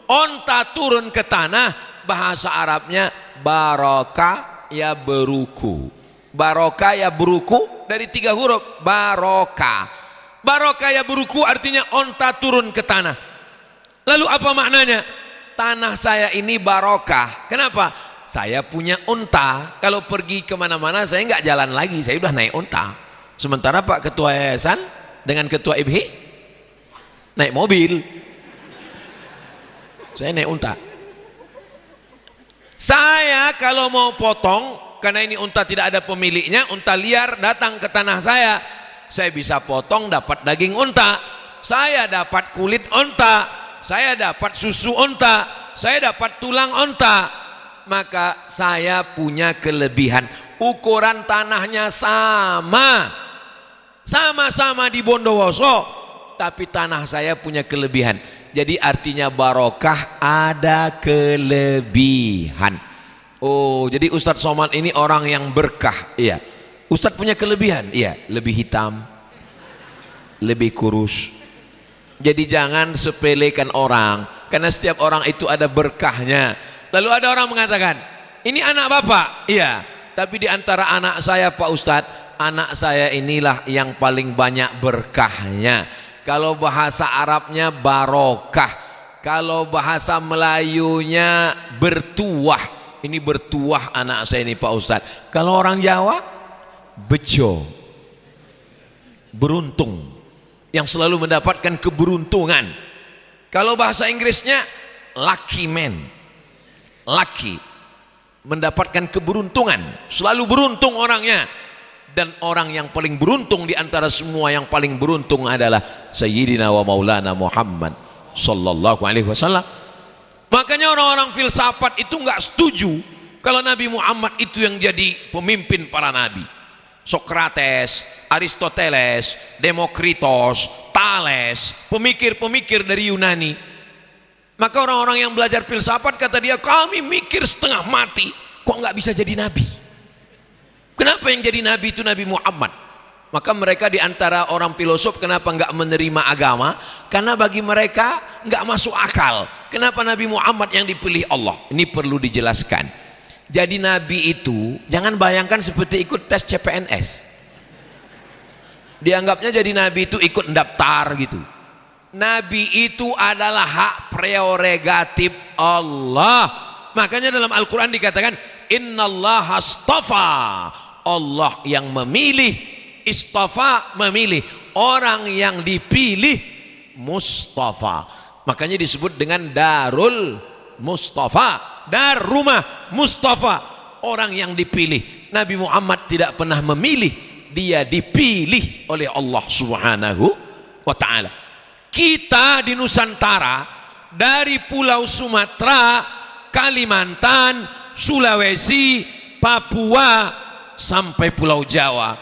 Onta turun ke tanah, bahasa Arabnya barokah ya beruku. Barokah ya beruku dari 3 huruf, barokah. Barokah ya beruku artinya onta turun ke tanah. Lalu apa maknanya? Tanah saya ini barokah. Kenapa? Saya punya unta. Kalau pergi kemana-mana saya nggak jalan lagi, saya udah naik unta. Sementara Pak Ketua Yayasan dengan Ketua IPHI naik mobil, saya naik unta. Saya kalau mau potong, karena ini unta tidak ada pemiliknya, unta liar datang ke tanah saya bisa potong, dapat daging unta, saya dapat kulit unta, saya dapat susu unta, saya dapat tulang unta. Maka saya punya kelebihan. Ukuran tanahnya sama-sama di Bondowoso, tapi tanah saya punya kelebihan. Jadi artinya barokah, ada kelebihan. Oh, jadi Ustadz Somad ini orang yang berkah. Iya. Ustadz punya kelebihan. Iya, lebih hitam, lebih kurus. Jadi jangan sepelekan orang, karena setiap orang itu ada berkahnya. Lalu ada orang mengatakan, ini anak bapak. Iya, tapi di antara anak saya Pak Ustadz, anak saya inilah yang paling banyak berkahnya. Kalau bahasa Arabnya barokah, kalau bahasa Melayunya bertuah. Ini bertuah anak saya ini Pak Ustadz. Kalau orang Jawa, bejo, beruntung, yang selalu mendapatkan keberuntungan. Kalau bahasa Inggrisnya lucky man, lucky, mendapatkan keberuntungan, selalu beruntung orangnya. Dan orang yang paling beruntung di antara semua yang paling beruntung adalah Sayyidina wa Maulana Muhammad sallallahu alaihi wasallam. Makanya orang-orang filsafat itu nggak setuju Kalau Nabi Muhammad itu yang jadi pemimpin para nabi, Sokrates, Aristoteles, Demokritos, Thales, pemikir-pemikir dari Yunani, maka orang-orang yang belajar filsafat kata dia, kami mikir setengah mati, kok nggak bisa jadi nabi? Kenapa yang jadi nabi itu Nabi Muhammad? Maka mereka diantara orang filosof kenapa nggak menerima agama? Karena bagi mereka nggak masuk akal. Kenapa Nabi Muhammad yang dipilih Allah? Ini perlu dijelaskan. Jadi nabi itu jangan bayangkan seperti ikut tes CPNS. Dianggapnya jadi nabi itu ikut daftar gitu. Nabi itu adalah hak prerogatif Allah. Makanya dalam Al-Quran dikatakan innallaha astafa, Allah yang memilih, istafa memilih, orang yang dipilih Mustafa. Makanya disebut dengan Darul Mustafa, dar rumah Mustafa, orang yang dipilih. Nabi Muhammad tidak pernah memilih, dia dipilih oleh Allah Subhanahu wa ta'ala. Kita di Nusantara, dari Pulau Sumatera, Kalimantan, Sulawesi, Papua sampai Pulau Jawa,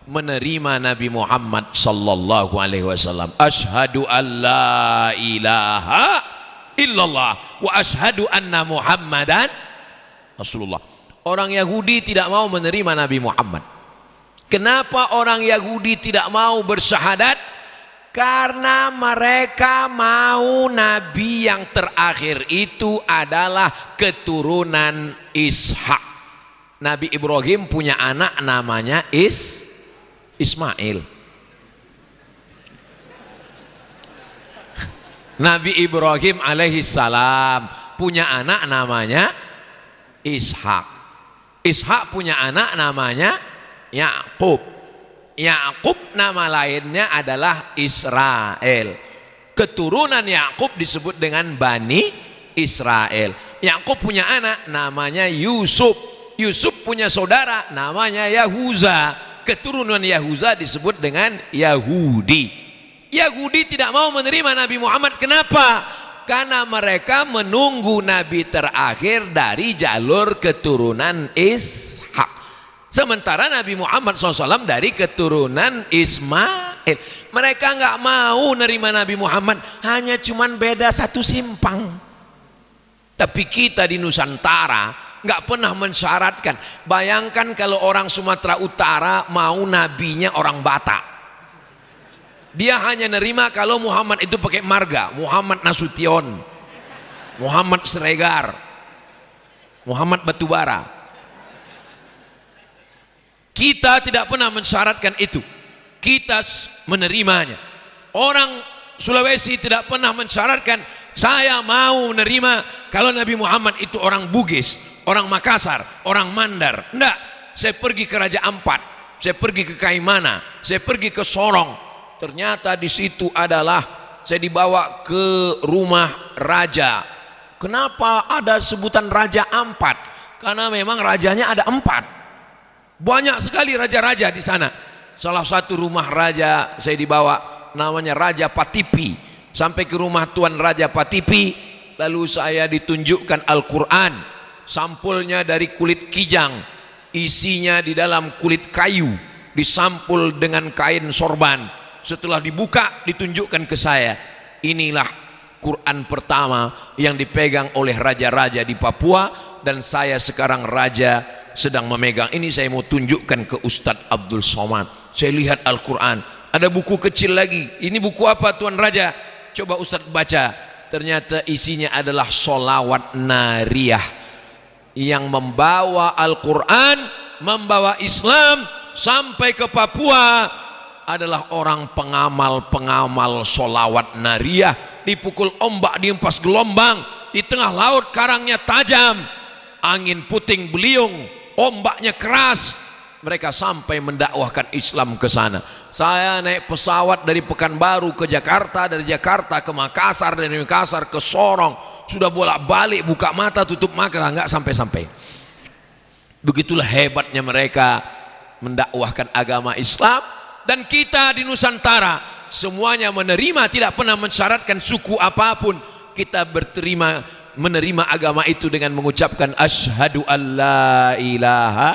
menerima Nabi Muhammad sallallahu alaihi wasallam. Asyhadu an la ilaha illallah wa asyhadu anna Muhammadan Rasulullah. Orang Yahudi tidak mau menerima Nabi Muhammad. Kenapa orang Yahudi tidak mau bersyahadat? Karena mereka mau Nabi yang terakhir itu adalah keturunan Ishak. Nabi Ibrahim punya anak namanya Ismail. Nabi Ibrahim alaihissalam punya anak namanya Ishak. Ishak punya anak namanya Yakub. Yakub nama lainnya adalah Israel. Keturunan Yakub disebut dengan Bani Israel. Yakub punya anak namanya Yusuf. Yusuf punya saudara namanya Yahuza. Keturunan Yahuza disebut dengan Yahudi. Yahudi tidak mau menerima Nabi Muhammad. Kenapa? Karena mereka menunggu Nabi terakhir dari jalur keturunan Ishak. Sementara Nabi Muhammad SAW dari keturunan Ismail. Mereka nggak mau nerima Nabi Muhammad, hanya cuman beda satu simpang. Tapi kita di Nusantara nggak pernah mensyaratkan. Bayangkan kalau orang Sumatera Utara mau nabinya orang Batak. Dia hanya nerima kalau Muhammad itu pakai marga, Muhammad Nasution, Muhammad Siregar, Muhammad Batubara. Kita tidak pernah mensyaratkan itu, kita menerimanya. Orang Sulawesi tidak pernah mensyaratkan saya mau menerima kalau Nabi Muhammad itu orang Bugis, orang Makassar, orang Mandar. Enggak, saya pergi ke Raja Ampat, saya pergi ke Kaimana, saya pergi ke Sorong. Ternyata di situ adalah saya dibawa ke rumah raja. Kenapa ada sebutan Raja Ampat? Karena memang rajanya ada 4. Banyak sekali raja-raja di sana. Salah satu rumah raja saya dibawa namanya Raja Patipi. Sampai ke rumah Tuan Raja Patipi, lalu saya ditunjukkan Al-Quran. Sampulnya dari kulit kijang, isinya di dalam kulit kayu, disampul dengan kain sorban. Setelah dibuka ditunjukkan ke saya, inilah Quran pertama yang dipegang oleh raja-raja di Papua, dan saya sekarang raja sedang memegang ini. Saya mau tunjukkan ke Ustadz Abdul Somad. Saya lihat Al-Quran, ada buku kecil lagi. Ini buku apa Tuan Raja? Coba Ustadz baca. Ternyata isinya adalah solawat nariyah yang membawa Al-Quran, membawa Islam sampai ke Papua. Adalah orang pengamal-pengamal solawat nariyah. Dipukul ombak, dihempas gelombang, di tengah laut karangnya tajam, angin puting beliung, ombaknya keras. Mereka sampai mendakwahkan Islam ke sana. Saya naik pesawat dari Pekanbaru ke Jakarta, dari Jakarta ke Makassar, dari Makassar ke Sorong. Sudah bolak-balik, buka mata tutup mata, nggak sampai-sampai. Begitulah hebatnya mereka mendakwahkan agama Islam. Dan kita di Nusantara semuanya menerima, tidak pernah mensyaratkan suku apapun. Kita berterima menerima agama itu dengan mengucapkan asyhadu alla ilaha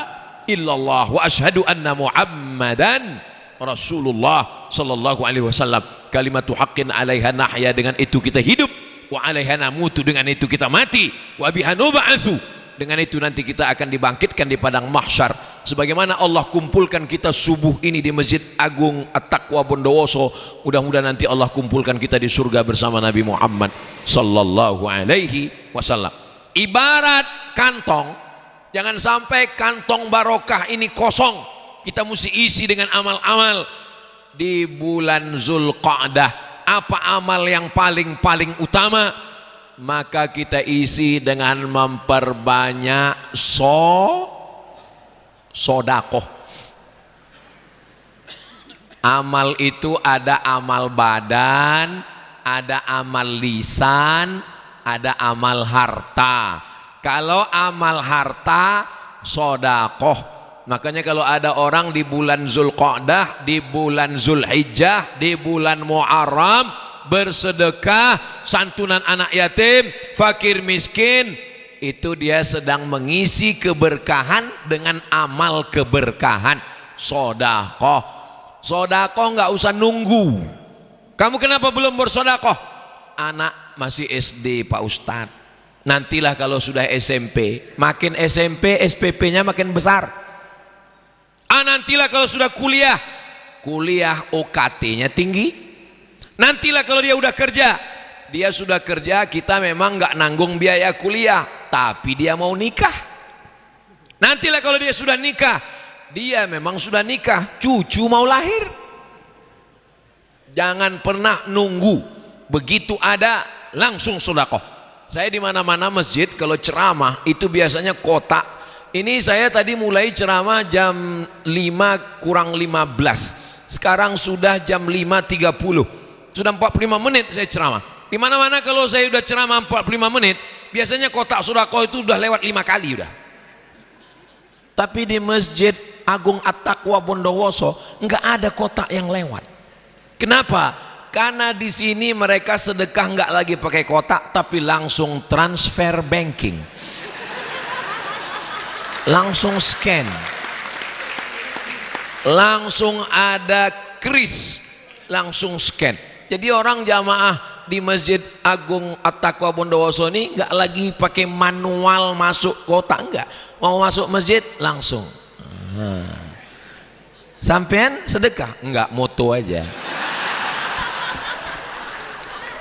illallah wa asyhadu anna muhammadan rasulullah sallallahu alaihi wasallam. Kalimatu haqqin 'alaiha nahya, dengan itu kita hidup, wa 'alaiha namutu, dengan itu kita mati, wa biha nub'atsu, dengan itu nanti kita akan dibangkitkan di padang mahsyar. Sebagaimana Allah kumpulkan kita subuh ini di Masjid Agung At-Taqwa Bondowoso, mudah-mudahan nanti Allah kumpulkan kita di surga bersama Nabi Muhammad sallallahu alaihi wasallam. Ibarat kantong, jangan sampai kantong barokah ini kosong. Kita mesti isi dengan amal-amal di bulan Zulqa'dah. Apa amal yang paling utama? Maka kita isi dengan memperbanyak sodakoh. Amal itu ada amal badan, ada amal lisan, ada amal harta. Kalau amal harta, sodakoh. Makanya kalau ada orang di bulan Zulqa'dah, di bulan Zulhijjah, di bulan Muharram bersedekah, santunan anak yatim, fakir miskin, itu dia sedang mengisi keberkahan dengan amal keberkahan. Sodakoh. Sodakoh nggak usah nunggu. Kamu kenapa belum bersodakoh? Anak masih SD Pak Ustadz. Nantilah kalau sudah SMP. Makin SMP SPP-nya makin besar. Nantilah kalau sudah kuliah. Kuliah OKT-nya tinggi. Nantilah kalau dia udah kerja. Dia sudah kerja, kita memang nggak nanggung biaya kuliah, tapi dia mau nikah. Nantilah kalau dia sudah nikah, dia memang sudah nikah, cucu mau lahir. Jangan pernah nunggu, begitu ada langsung sedekah. Saya di mana-mana masjid kalau ceramah itu biasanya kotak. Ini saya tadi mulai ceramah jam 5 kurang 15. Sekarang sudah jam 5.30. Sudah 45 menit saya ceramah. Di mana-mana kalau saya udah ceramah 45 menit, biasanya kotak sedekah itu udah lewat 5 kali udah. Tapi di Masjid Agung At-Taqwa Bondowoso enggak ada kotak yang lewat. Kenapa? Karena di sini mereka sedekah enggak lagi pakai kotak, tapi langsung transfer banking. Langsung scan. Langsung ada kris, langsung scan. Jadi orang jamaah di Masjid Agung At-Taqwa Bondowoso ini nggak lagi pakai manual masuk kotak, enggak. Mau masuk masjid langsung. Sampean sedekah? Enggak, moto aja.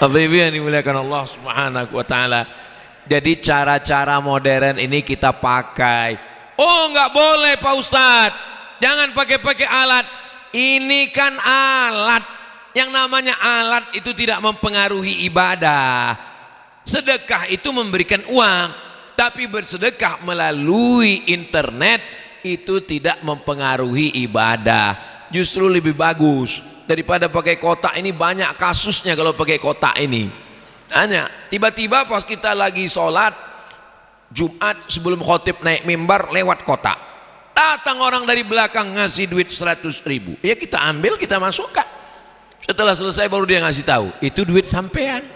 Ibu yang dimuliakan Allah Subhanahu wa taala. Jadi cara-cara modern ini kita pakai. Oh, enggak boleh Pak Ustadz. Jangan pakai alat. Ini kan alat. Yang namanya alat itu tidak mempengaruhi ibadah. Sedekah itu memberikan uang, tapi bersedekah melalui internet itu tidak mempengaruhi ibadah. Justru lebih bagus daripada pakai kotak. Ini banyak kasusnya kalau pakai kotak ini. Hanya tiba-tiba pas kita lagi sholat Jumat sebelum khotib naik mimbar lewat kotak, datang orang dari belakang ngasih duit 100.000. Ya kita ambil, kita masukkan. Setelah selesai baru dia ngasih tahu itu duit sampean.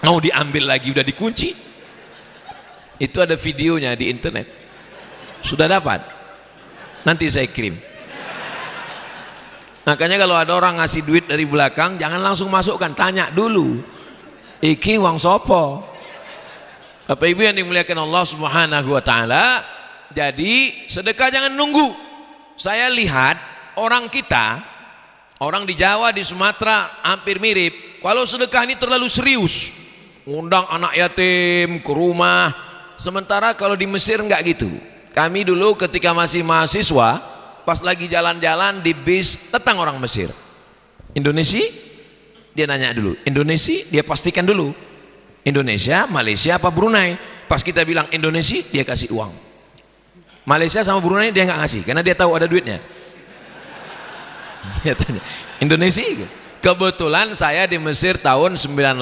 Mau diambil lagi udah dikunci. Itu ada videonya di internet. Sudah dapat? Nanti saya kirim. Makanya kalau ada orang ngasih duit dari belakang, jangan langsung masukkan, tanya dulu. Iki uang sopo? Bapak Ibu yang dimuliakan Allah Subhanahu wa taala. Jadi sedekah jangan nunggu. Saya lihat orang kita, orang di Jawa, di Sumatera hampir mirip. Kalau sedekah ini terlalu serius, ngundang anak yatim ke rumah. Sementara kalau di Mesir enggak gitu. Kami dulu ketika masih mahasiswa, pas lagi jalan-jalan di bis, datang orang Mesir. Indonesia, dia nanya dulu. Indonesia, dia pastikan dulu. Indonesia, Malaysia apa Brunei? Pas kita bilang Indonesia, dia kasih uang. Malaysia sama Brunei dia nggak ngasih, karena dia tahu ada duitnya. Dia tanya, Indonesia? Kebetulan saya di Mesir tahun 98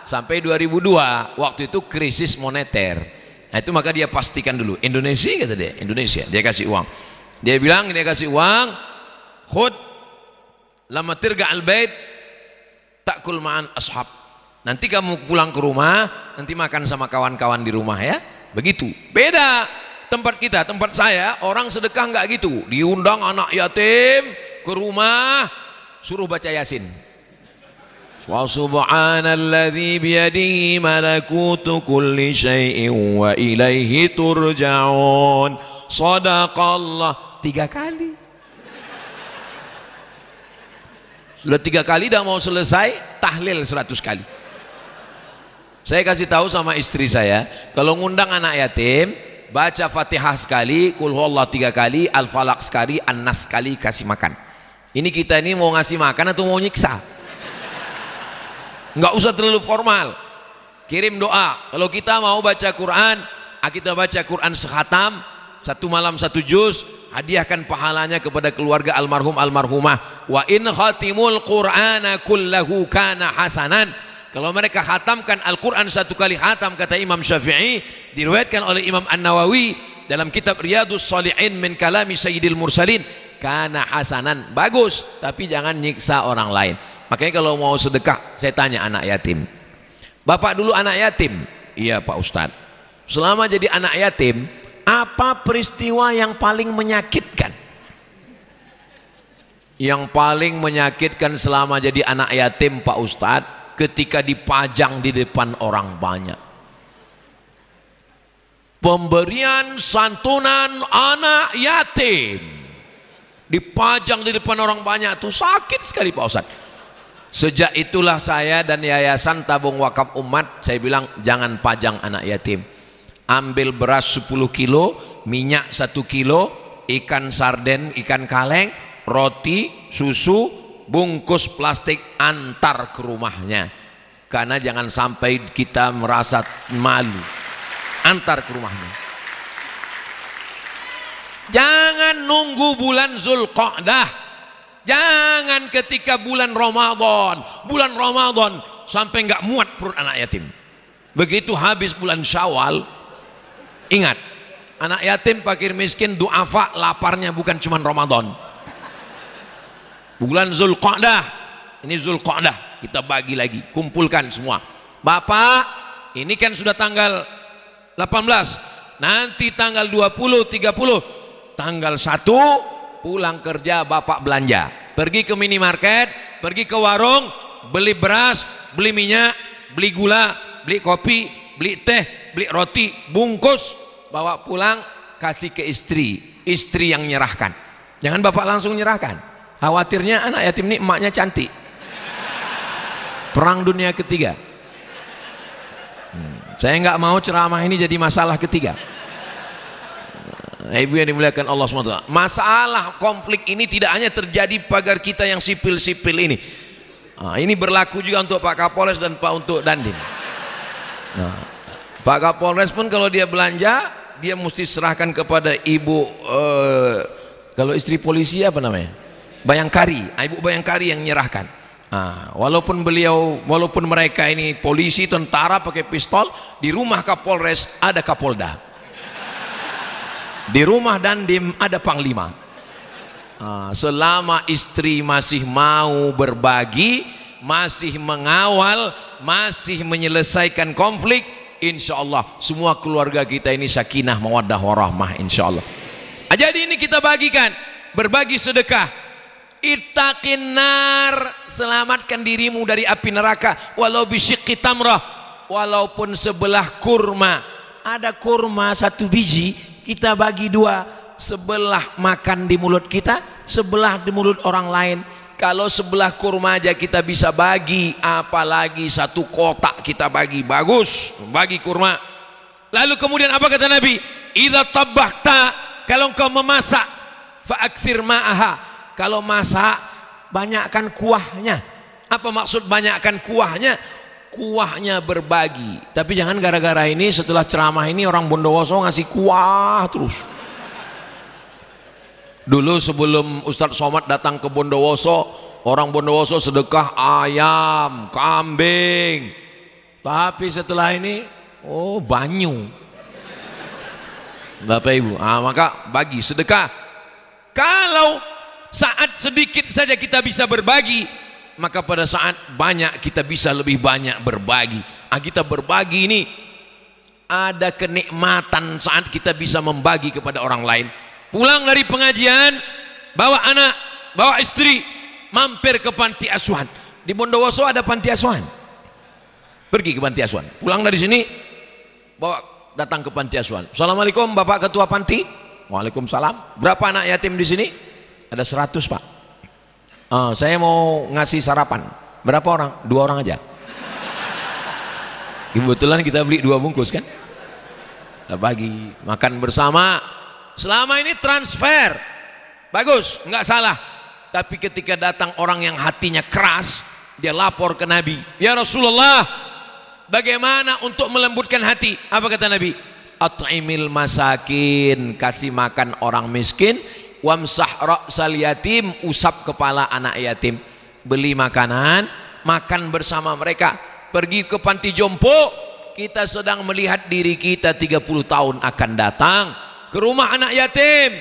sampai 2002. Waktu itu krisis moneter. Nah itu maka dia pastikan dulu. Indonesia, kata dia. Indonesia, dia kasih uang. Dia bilang, dia kasih uang. Khud lama tirga al-bait takul ma'an ashab. Nanti kamu pulang ke rumah, nanti makan sama kawan-kawan di rumah ya. Begitu. Beda tempat kita, tempat saya orang sedekah nggak gitu. Diundang anak yatim ke rumah, suruh baca Yasin. Wa subhanalladzi biyadihi malakutu kulli syai'in wa ilaihi turja'un. Shadaqallah 3 kali. Sudah 3 kali dah mau selesai, tahlil 100 kali. Saya kasih tahu sama istri saya, kalau ngundang anak yatim, baca Fatihah sekali, Qul huwallahu 3 kali, Al-Falaq sekali, An-Nas sekali, kasih makan. Ini kita ini mau ngasih makan atau mau nyiksa? Nggak usah terlalu formal. Kirim doa. Kalau kita mau baca Quran, kita baca Quran sekhatam, 1 malam 1 juz, hadiahkan pahalanya kepada keluarga almarhum almarhumah. Wa in khatimul Qur'ana kullahu kana hasanan. Kalau mereka khatamkan Al-Quran 1 kali khatam, kata Imam Syafi'i, diriwayatkan oleh Imam An-Nawawi dalam kitab Riyadhus Shalihin min kalami Sayyidil Mursalin, kana hasanan, bagus, tapi jangan nyiksa orang lain. Makanya kalau mau sedekah, saya tanya anak yatim, bapak dulu anak yatim? Iya Pak Ustadz. Selama jadi anak yatim, apa peristiwa yang paling menyakitkan? Yang paling menyakitkan selama jadi anak yatim Pak Ustadz, ketika dipajang di depan orang banyak. Pemberian santunan anak yatim dipajang di depan orang banyak, itu sakit sekali Pak Ustadz. Sejak itulah saya dan Yayasan Tabung Wakaf Umat, saya bilang jangan pajang anak yatim. Ambil beras 10 kilo, minyak 1 kilo, ikan sarden, ikan kaleng, roti, susu, bungkus plastik, antar ke rumahnya. Karena jangan sampai kita merasa malu, antar ke rumahnya. Jangan nunggu bulan Zulqa'dah. Jangan ketika bulan Ramadan sampai nggak muat perut anak yatim. Begitu habis bulan Syawal, ingat, anak yatim, fakir miskin, duafa, laparnya bukan cuma Ramadan. Bulan Zulqa'dah, ini Zulqa'dah, kita bagi lagi, kumpulkan semua. Bapak, ini kan sudah tanggal 18, nanti tanggal 20, 30, tanggal 1 pulang kerja bapak belanja, pergi ke minimarket, pergi ke warung, beli beras, beli minyak, beli gula, beli kopi, beli teh, beli roti, bungkus, bawa pulang, kasih ke istri, istri yang nyerahkan. Jangan bapak langsung nyerahkan, khawatirnya anak yatim ini emaknya cantik. Perang dunia ketiga. Saya nggak mau ceramah ini jadi masalah ketiga. Ibu yang dimuliakan Allah SWT, masalah konflik ini tidak hanya terjadi pada kita yang sipil-sipil ini. Ini berlaku juga untuk Pak Kapolres dan Pak untuk Dandim. Pak Kapolres pun kalau dia belanja, dia mesti serahkan kepada ibu, kalau istri polisi apa namanya, Bayangkari, ibu Bayangkari yang menyerahkan. Walaupun mereka ini polisi, tentara pakai pistol, di rumah Kapolres ada Kapolda. Di rumah Dandim ada panglima. Selama istri masih mau berbagi, masih mengawal, masih menyelesaikan konflik, insya Allah semua keluarga kita ini sakinah, mawaddah, warahmah, insya Allah. Jadi ini kita bagikan, berbagi sedekah. Ittaqin nar, selamatkan dirimu dari api neraka, walau bisyikki tamrah, walaupun sebelah kurma. Ada kurma 1 biji, kita bagi 2, sebelah makan di mulut kita, sebelah di mulut orang lain. Kalau sebelah kurma aja kita bisa bagi, apalagi 1 kotak kita bagi, bagus, bagi kurma. Lalu kemudian apa kata Nabi? Idza tabakhta, kalau engkau memasak, fa'aksir ma'aha, kalau masak banyakkan kuahnya. Apa maksud banyakkan kuahnya? Kuahnya berbagi. Tapi jangan gara-gara ini setelah ceramah ini orang Bondowoso ngasih kuah terus. Dulu sebelum Ustadz Somad datang ke Bondowoso, orang Bondowoso sedekah ayam, kambing. Tapi setelah ini, oh banyu. Bapak Ibu, maka bagi sedekah. Kalau saat sedikit saja kita bisa berbagi, maka pada saat banyak kita bisa lebih banyak berbagi. Kita berbagi ini ada kenikmatan saat kita bisa membagi kepada orang lain. Pulang dari pengajian, bawa anak, bawa istri, mampir ke panti asuhan. Di Bondowoso ada panti asuhan. Pergi ke panti asuhan. Pulang dari sini, datang ke panti asuhan. Assalamualaikum Bapak Ketua Panti. Waalaikumsalam. Berapa anak yatim di sini? Ada 100 Pak. Saya mau ngasih sarapan. Berapa orang? 2 orang aja. Kebetulan kita beli 2 bungkus kan. Kita bagi, makan bersama. Selama ini transfer, bagus, nggak salah. Tapi ketika datang orang yang hatinya keras, dia lapor ke Nabi. Ya Rasulullah, bagaimana untuk melembutkan hati? Apa kata Nabi? At'imil masakin, kasih makan orang miskin. Wamsah ra'sal yatim, usap kepala anak yatim. Beli makanan, makan bersama mereka. Pergi ke panti jompo, kita sedang melihat diri kita 30 tahun akan datang ke rumah anak yatim.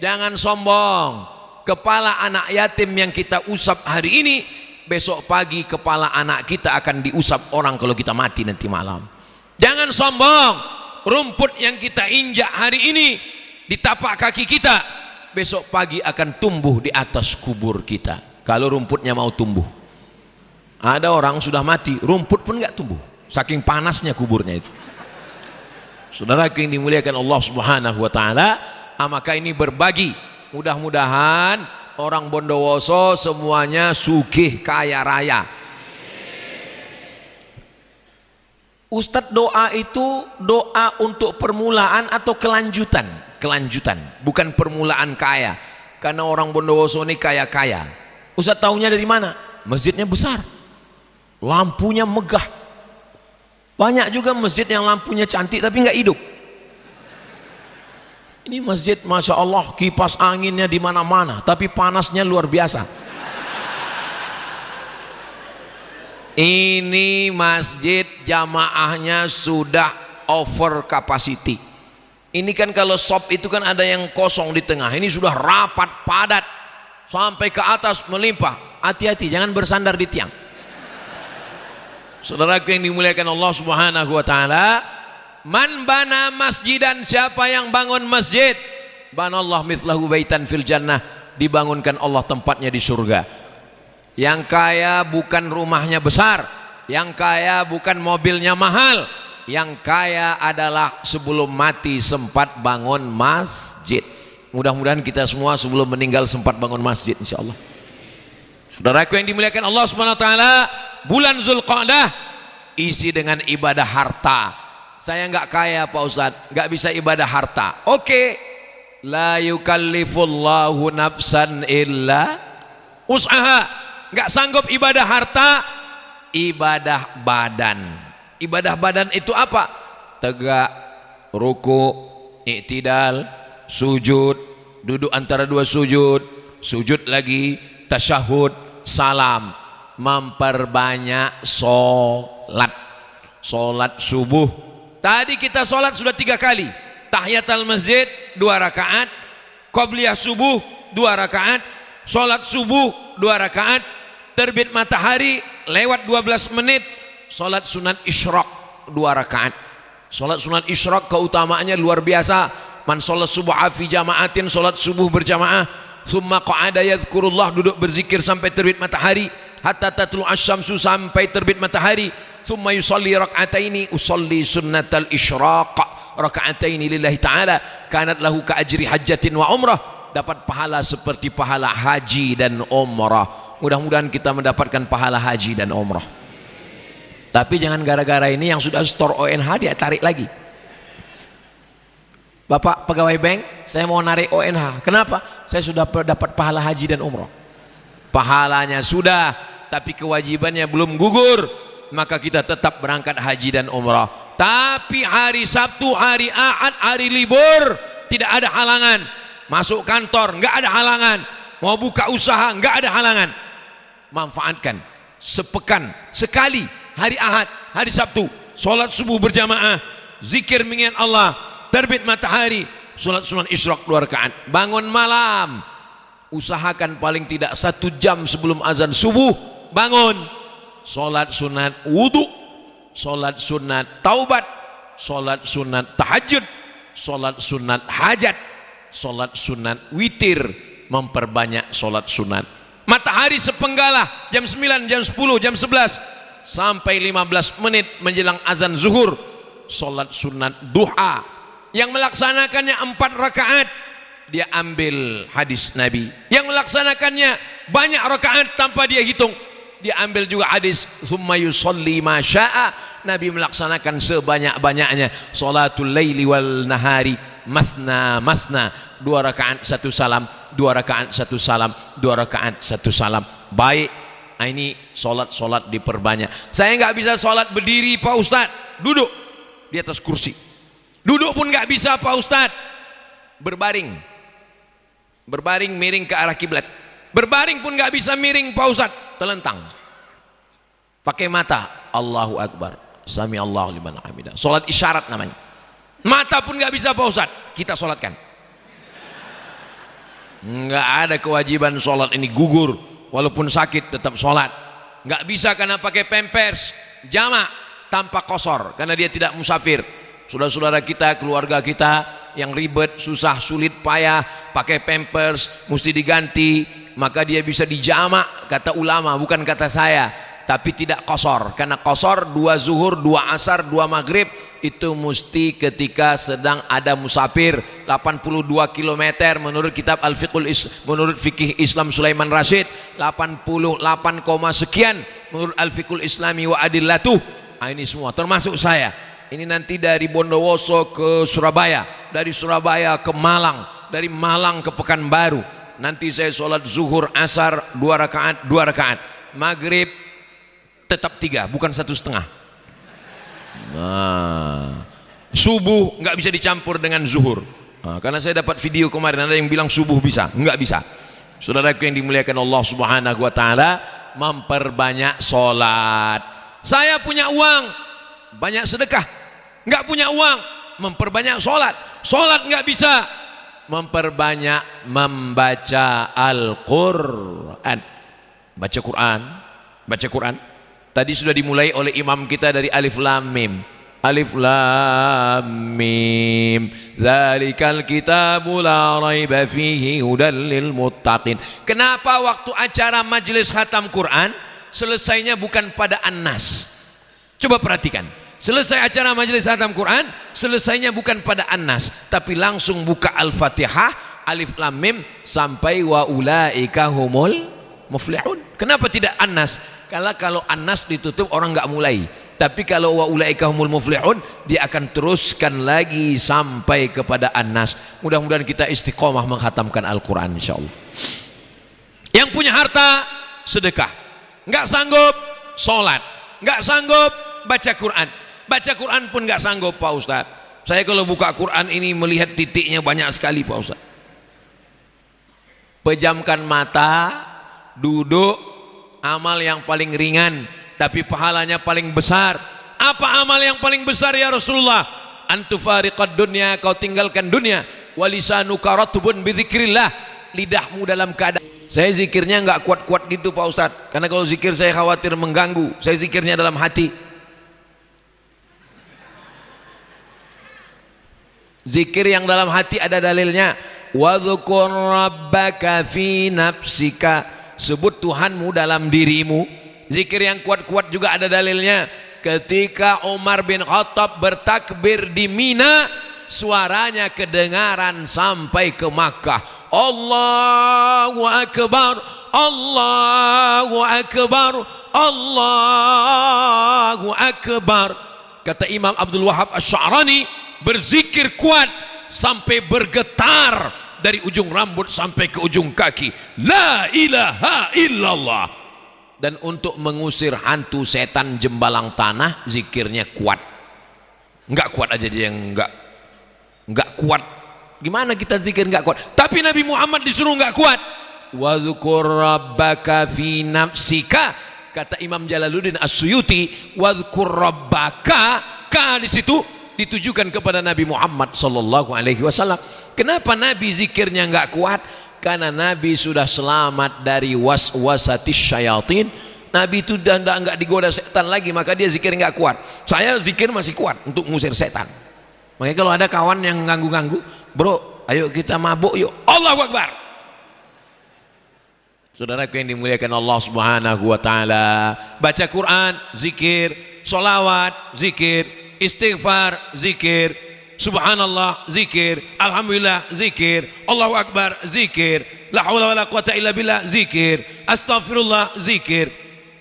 Jangan sombong. Kepala anak yatim yang kita usap hari ini, besok pagi kepala anak kita akan diusap orang kalau kita mati nanti malam. Jangan sombong. Rumput yang kita injak hari ini di tapak kaki kita, besok pagi akan tumbuh di atas kubur kita. Kalau rumputnya mau tumbuh. Ada orang sudah mati, rumput pun nggak tumbuh, saking panasnya kuburnya itu. Saudara yang dimuliakan Allah Subhanahu wa taala, maka ini berbagi. Mudah-mudahan orang Bondowoso semuanya sugih kaya raya. Ustadz, doa itu doa untuk permulaan atau kelanjutan? Kelanjutan, bukan permulaan kaya. Karena orang Bondowoso ini kaya-kaya. Ustadz tahunya dari mana? Masjidnya besar, lampunya megah. Banyak juga masjid yang lampunya cantik tapi nggak hidup. Ini masjid Masya Allah, kipas anginnya di mana-mana, tapi panasnya luar biasa. Ini masjid jamaahnya sudah over capacity. Ini kan kalau shop itu kan ada yang kosong di tengah. Ini sudah rapat padat sampai ke atas melimpah. Hati-hati, jangan bersandar di tiang. Saudaraku yang dimuliakan Allah Subhanahu wa taala, man bana masjidan, siapa yang bangun masjid, banallahu mithlahu baitan fil jannah, dibangunkan Allah tempatnya di surga. Yang kaya bukan rumahnya besar, yang kaya bukan mobilnya mahal, yang kaya adalah sebelum mati sempat bangun masjid. Mudah-mudahan kita semua sebelum meninggal sempat bangun masjid insyaallah. Saudaraku yang dimuliakan Allah Subhanahu wa taala, bulan Zulqa'dah isi dengan ibadah harta. Saya nggak kaya Pak Ustadz, nggak bisa ibadah harta. Oke, la yukallifullahu nafsan illa usaha. Nggak sanggup ibadah harta, ibadah badan. Ibadah badan itu apa? Tegak, ruku, i'tidal, sujud, duduk antara 2 sujud, sujud lagi, tasyahud, salam. Memperbanyak sholat. Sholat subuh, tadi kita sholat sudah 3 kali. Tahiyatul masjid 2 rakaat, qobliyah subuh 2 rakaat, sholat subuh 2 rakaat, terbit matahari lewat 12 menit, sholat sunat isyraq 2 rakaat. Sholat sunat isyraq keutamaannya luar biasa. Man sholat subuh fi jama'atin, sholat subuh berjamaah, summa qa'ada yadhkurullah, duduk berzikir sampai terbit matahari, hatta tatlu asyamsu, sampai terbit matahari, summa yusalli rak'ataini, usalli sunnatal isyraq rak'ataini lillahi ta'ala, kanat lahu ka ajri hajjatin wa umrah, dapat pahala seperti pahala haji dan umrah. Mudah-mudahan kita mendapatkan pahala haji dan umrah. Tapi jangan gara-gara ini yang sudah store ONH dia tarik lagi. Bapak pegawai bank, saya mau narik ONH. Kenapa? Saya sudah dapat pahala haji dan umrah. Pahalanya sudah, tapi kewajibannya belum gugur. Maka kita tetap berangkat haji dan umrah. Tapi hari Sabtu, hari Ahad, hari libur, tidak ada halangan. Masuk kantor, nggak ada halangan. Mau buka usaha, nggak ada halangan. Manfaatkan sepekan sekali, hari Ahad, hari Sabtu, sholat subuh berjamaah, zikir mengingat Allah, terbit matahari, sholat sunat isyraq 2 rakaat. Bangun malam, usahakan paling tidak 1 jam sebelum azan subuh bangun, sholat sunat wudu, sholat sunat taubat, sholat sunat tahajud, sholat sunat hajat, sholat sunat witir, memperbanyak sholat sunat. Matahari sepenggalah jam 9, jam 10, jam 11 sampai 15 menit menjelang azan zuhur, sholat sunat duha. Yang melaksanakannya 4 rakaat, dia ambil hadis Nabi. Yang melaksanakannya banyak rakaat tanpa dia hitung, dia ambil juga hadis summa yusalli ma syaa. Nabi melaksanakan sebanyak-banyaknya. Salatul laili wal nahari masna masna, 2 rakaat 1 salam, 2 rakaat 1 salam, 2 rakaat 1 salam. Baik, ini solat diperbanyak. Saya nggak bisa solat berdiri Pak Ustadz, duduk di atas kursi. Duduk pun nggak bisa Pak Ustadz, berbaring miring ke arah kiblat. Berbaring pun nggak bisa miring Pak Ustadz, telentang pakai mata. Allahu Akbar, sami Allahu liman hamidah. Solat isyarat namanya. Mata pun nggak bisa Pak Ustadz, kita solatkan. Nggak ada kewajiban solat ini, gugur. Walaupun sakit tetap solat. Nggak bisa karena pakai pampers, jamak tanpa kosor, karena dia tidak musafir. Saudara-saudara kita, keluarga kita yang ribet, susah, sulit, payah, pakai pampers, mesti diganti, maka dia bisa dijamak, kata ulama, bukan kata saya, tapi tidak kosor. Karena kosor 2 zuhur, 2 asar, 2 maghrib itu mesti ketika sedang ada musafir. 82 km menurut kitab menurut fikih Islam Sulaiman Rasyid, 88, sekian menurut Al-Fiqhul Islami wa Adillatuh. Ini semua termasuk saya. Ini nanti dari Bondowoso ke Surabaya, dari Surabaya ke Malang, dari Malang ke Pekanbaru. Nanti saya sholat zuhur asar 2 rakaat, 2 rakaat, maghrib tetap 3, bukan 1,5. Nah, subuh nggak bisa dicampur dengan zuhur. Nah, karena saya dapat video kemarin ada yang bilang subuh bisa, nggak bisa. Saudaraku yang dimuliakan Allah Subhanahu Wa Taala, memperbanyak sholat. Saya punya uang, banyak sedekah. Nggak punya uang, memperbanyak sholat. Sholat nggak bisa, memperbanyak membaca Al-Quran. Baca Quran, baca Quran. Tadi sudah dimulai oleh imam kita dari Alif Lam Mim. Alif Lam Mim, dzalikal kitabu la raiba fihi hudal lil muttaqin. Kenapa waktu acara majelis khatam Quran selesainya bukan pada An-Nas? Coba perhatikan. Selesai acara majelis khatam Quran, selesainya bukan pada An-Nas, tapi langsung buka Al-Fatihah, Alif Lam Mim sampai wa ulaika humul muflihun. Kenapa tidak An-Nas? Karena kalau An-Nas ditutup orang nggak mulai. Tapi kalau wa ulaika humul muflihun, dia akan teruskan lagi sampai kepada An-Nas. Mudah-mudahan kita istiqomah menghatamkan Al-Quran insyaallah. Yang punya harta sedekah, nggak sanggup sholat, nggak sanggup baca Quran. Baca Quran pun nggak sanggup Pak Ustadz. Saya kalau buka Quran ini melihat titiknya banyak sekali Pak Ustadz. Pejamkan mata, duduk, amal yang paling ringan tapi pahalanya paling besar. Apa amal yang paling besar ya Rasulullah? Antufariqad dunya, kau tinggalkan dunia. Walisanuka ratbun bidzikrillah, lidahmu dalam keadaan. Saya zikirnya nggak kuat-kuat gitu Pak Ustadz, karena kalau zikir saya khawatir mengganggu. Saya zikirnya dalam hati. Zikir yang dalam hati ada dalilnya. Wadzukur rabbaka fi nafsika, sebut Tuhanmu dalam dirimu. Zikir yang kuat-kuat juga ada dalilnya. Ketika Umar bin Khattab bertakbir di Mina, suaranya kedengaran sampai ke Makkah. Allahu Akbar, Allahu Akbar, Allahu Akbar. Kata Imam Abdul Wahab Asy-Sya'rani, berzikir kuat sampai bergetar dari ujung rambut sampai ke ujung kaki. La ilaha illallah. Dan untuk mengusir hantu setan jembalang tanah, zikirnya kuat. Enggak kuat aja dia yang enggak kuat. Gimana kita zikir enggak kuat? Tapi Nabi Muhammad disuruh enggak kuat. Wadzukur rabbaka fi nafsika. Kata Imam Jalaluddin As-Suyuti, wadzukur rabbaka, ka di situ ditujukan kepada Nabi Muhammad sallallahu alaihi wasallam. Kenapa Nabi zikirnya enggak kuat? Karena Nabi sudah selamat dari waswasatis syayatin. Nabi itu udah enggak digoda setan lagi, maka dia zikir enggak kuat. Saya zikir masih kuat untuk ngusir setan. Makanya kalau ada kawan yang ganggu-ganggu, bro, ayo kita mabuk yuk, Allahu Akbar. Saudaraku yang dimuliakan Allah Subhanahu wa taala, baca Quran, zikir, sholawat, zikir, istighfar, zikir, subhanallah, zikir, alhamdulillah, zikir, Allahu Akbar, zikir, la haula wala quwata illa billah, zikir, astagfirullah, zikir.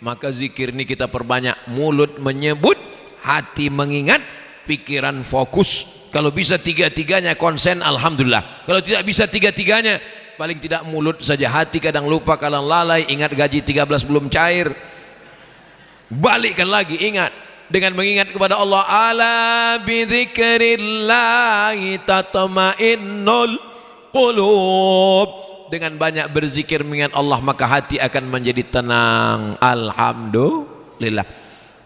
Maka zikir ini kita perbanyak, mulut menyebut, hati mengingat, pikiran fokus. Kalau bisa tiga-tiganya konsen, alhamdulillah. Kalau tidak bisa tiga-tiganya, paling tidak mulut saja, hati kadang lupa, kadang lalai, ingat gaji 13 belum cair, balikkan lagi, ingat dengan mengingat kepada Allah. Ala bidzikrillahi tatma'innul qulub. Dengan banyak berzikir mengingat Allah, maka hati akan menjadi tenang. Alhamdulillah.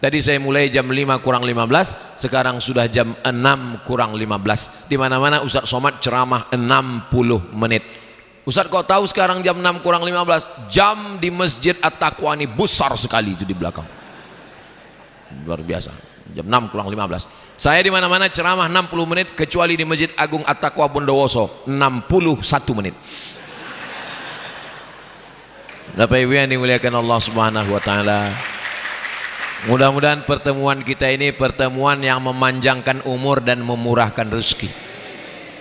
Tadi saya mulai jam 5 kurang 15, sekarang sudah jam 6 kurang 15. Di mana-mana Ustaz Somad ceramah 60 menit. Ustaz kok tahu sekarang jam 6 kurang 15? Jam di Masjid At-Taqwa ini besar sekali itu di belakang. Luar biasa. Jam 6 kurang 15. Saya di mana-mana ceramah 60 menit, kecuali di Masjid Agung At-Taqwa Bondowoso 61 menit. Bapak Ibu yang dimuliakan Allah Subhanahu wa taala, mudah-mudahan pertemuan kita ini pertemuan yang memanjangkan umur dan memurahkan rezeki.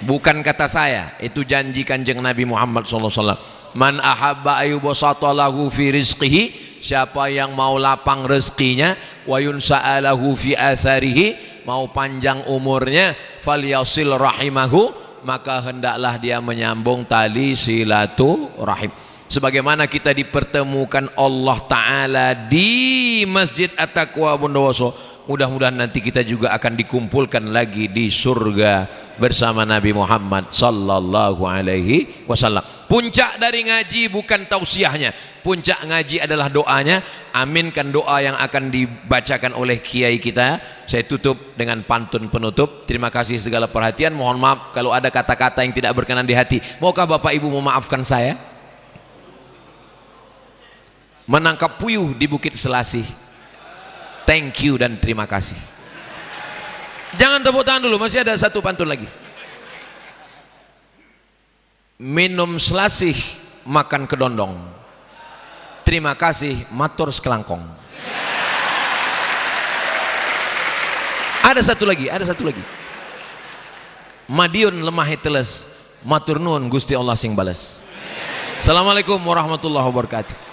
Bukan kata saya, itu janji Kanjeng Nabi Muhammad SAW. Man ahabba ayyubasata lahu fi rizqihi, siapa yang mau lapang rezekinya, wa yunsa'alahu fi atharihi, mau panjang umurnya, falyasil rahimahu, maka hendaklah dia menyambung tali silaturahim. Sebagaimana kita dipertemukan Allah Ta'ala di Masjid At-Taqwa Bondowoso, mudah-mudahan nanti kita juga akan dikumpulkan lagi di surga bersama Nabi Muhammad sallallahu alaihi wasallam. Puncak dari ngaji bukan tausiahnya, puncak ngaji adalah doanya. Aminkan doa yang akan dibacakan oleh kiai kita. Saya tutup dengan pantun penutup. Terima kasih segala perhatian, mohon maaf kalau ada kata-kata yang tidak berkenan di hati. Maukah Bapak Ibu memaafkan saya? Menangkap puyuh di Bukit Selasih. Thank you dan terima kasih. Jangan tepuk tangan dulu, masih ada satu pantun lagi. Minum selasih, makan kedondong. Terima kasih, matur sekelangkong. Ada satu lagi. Madiun lemah teles, matur nuwun Gusti Allah sing bales. Assalamualaikum warahmatullahi wabarakatuh.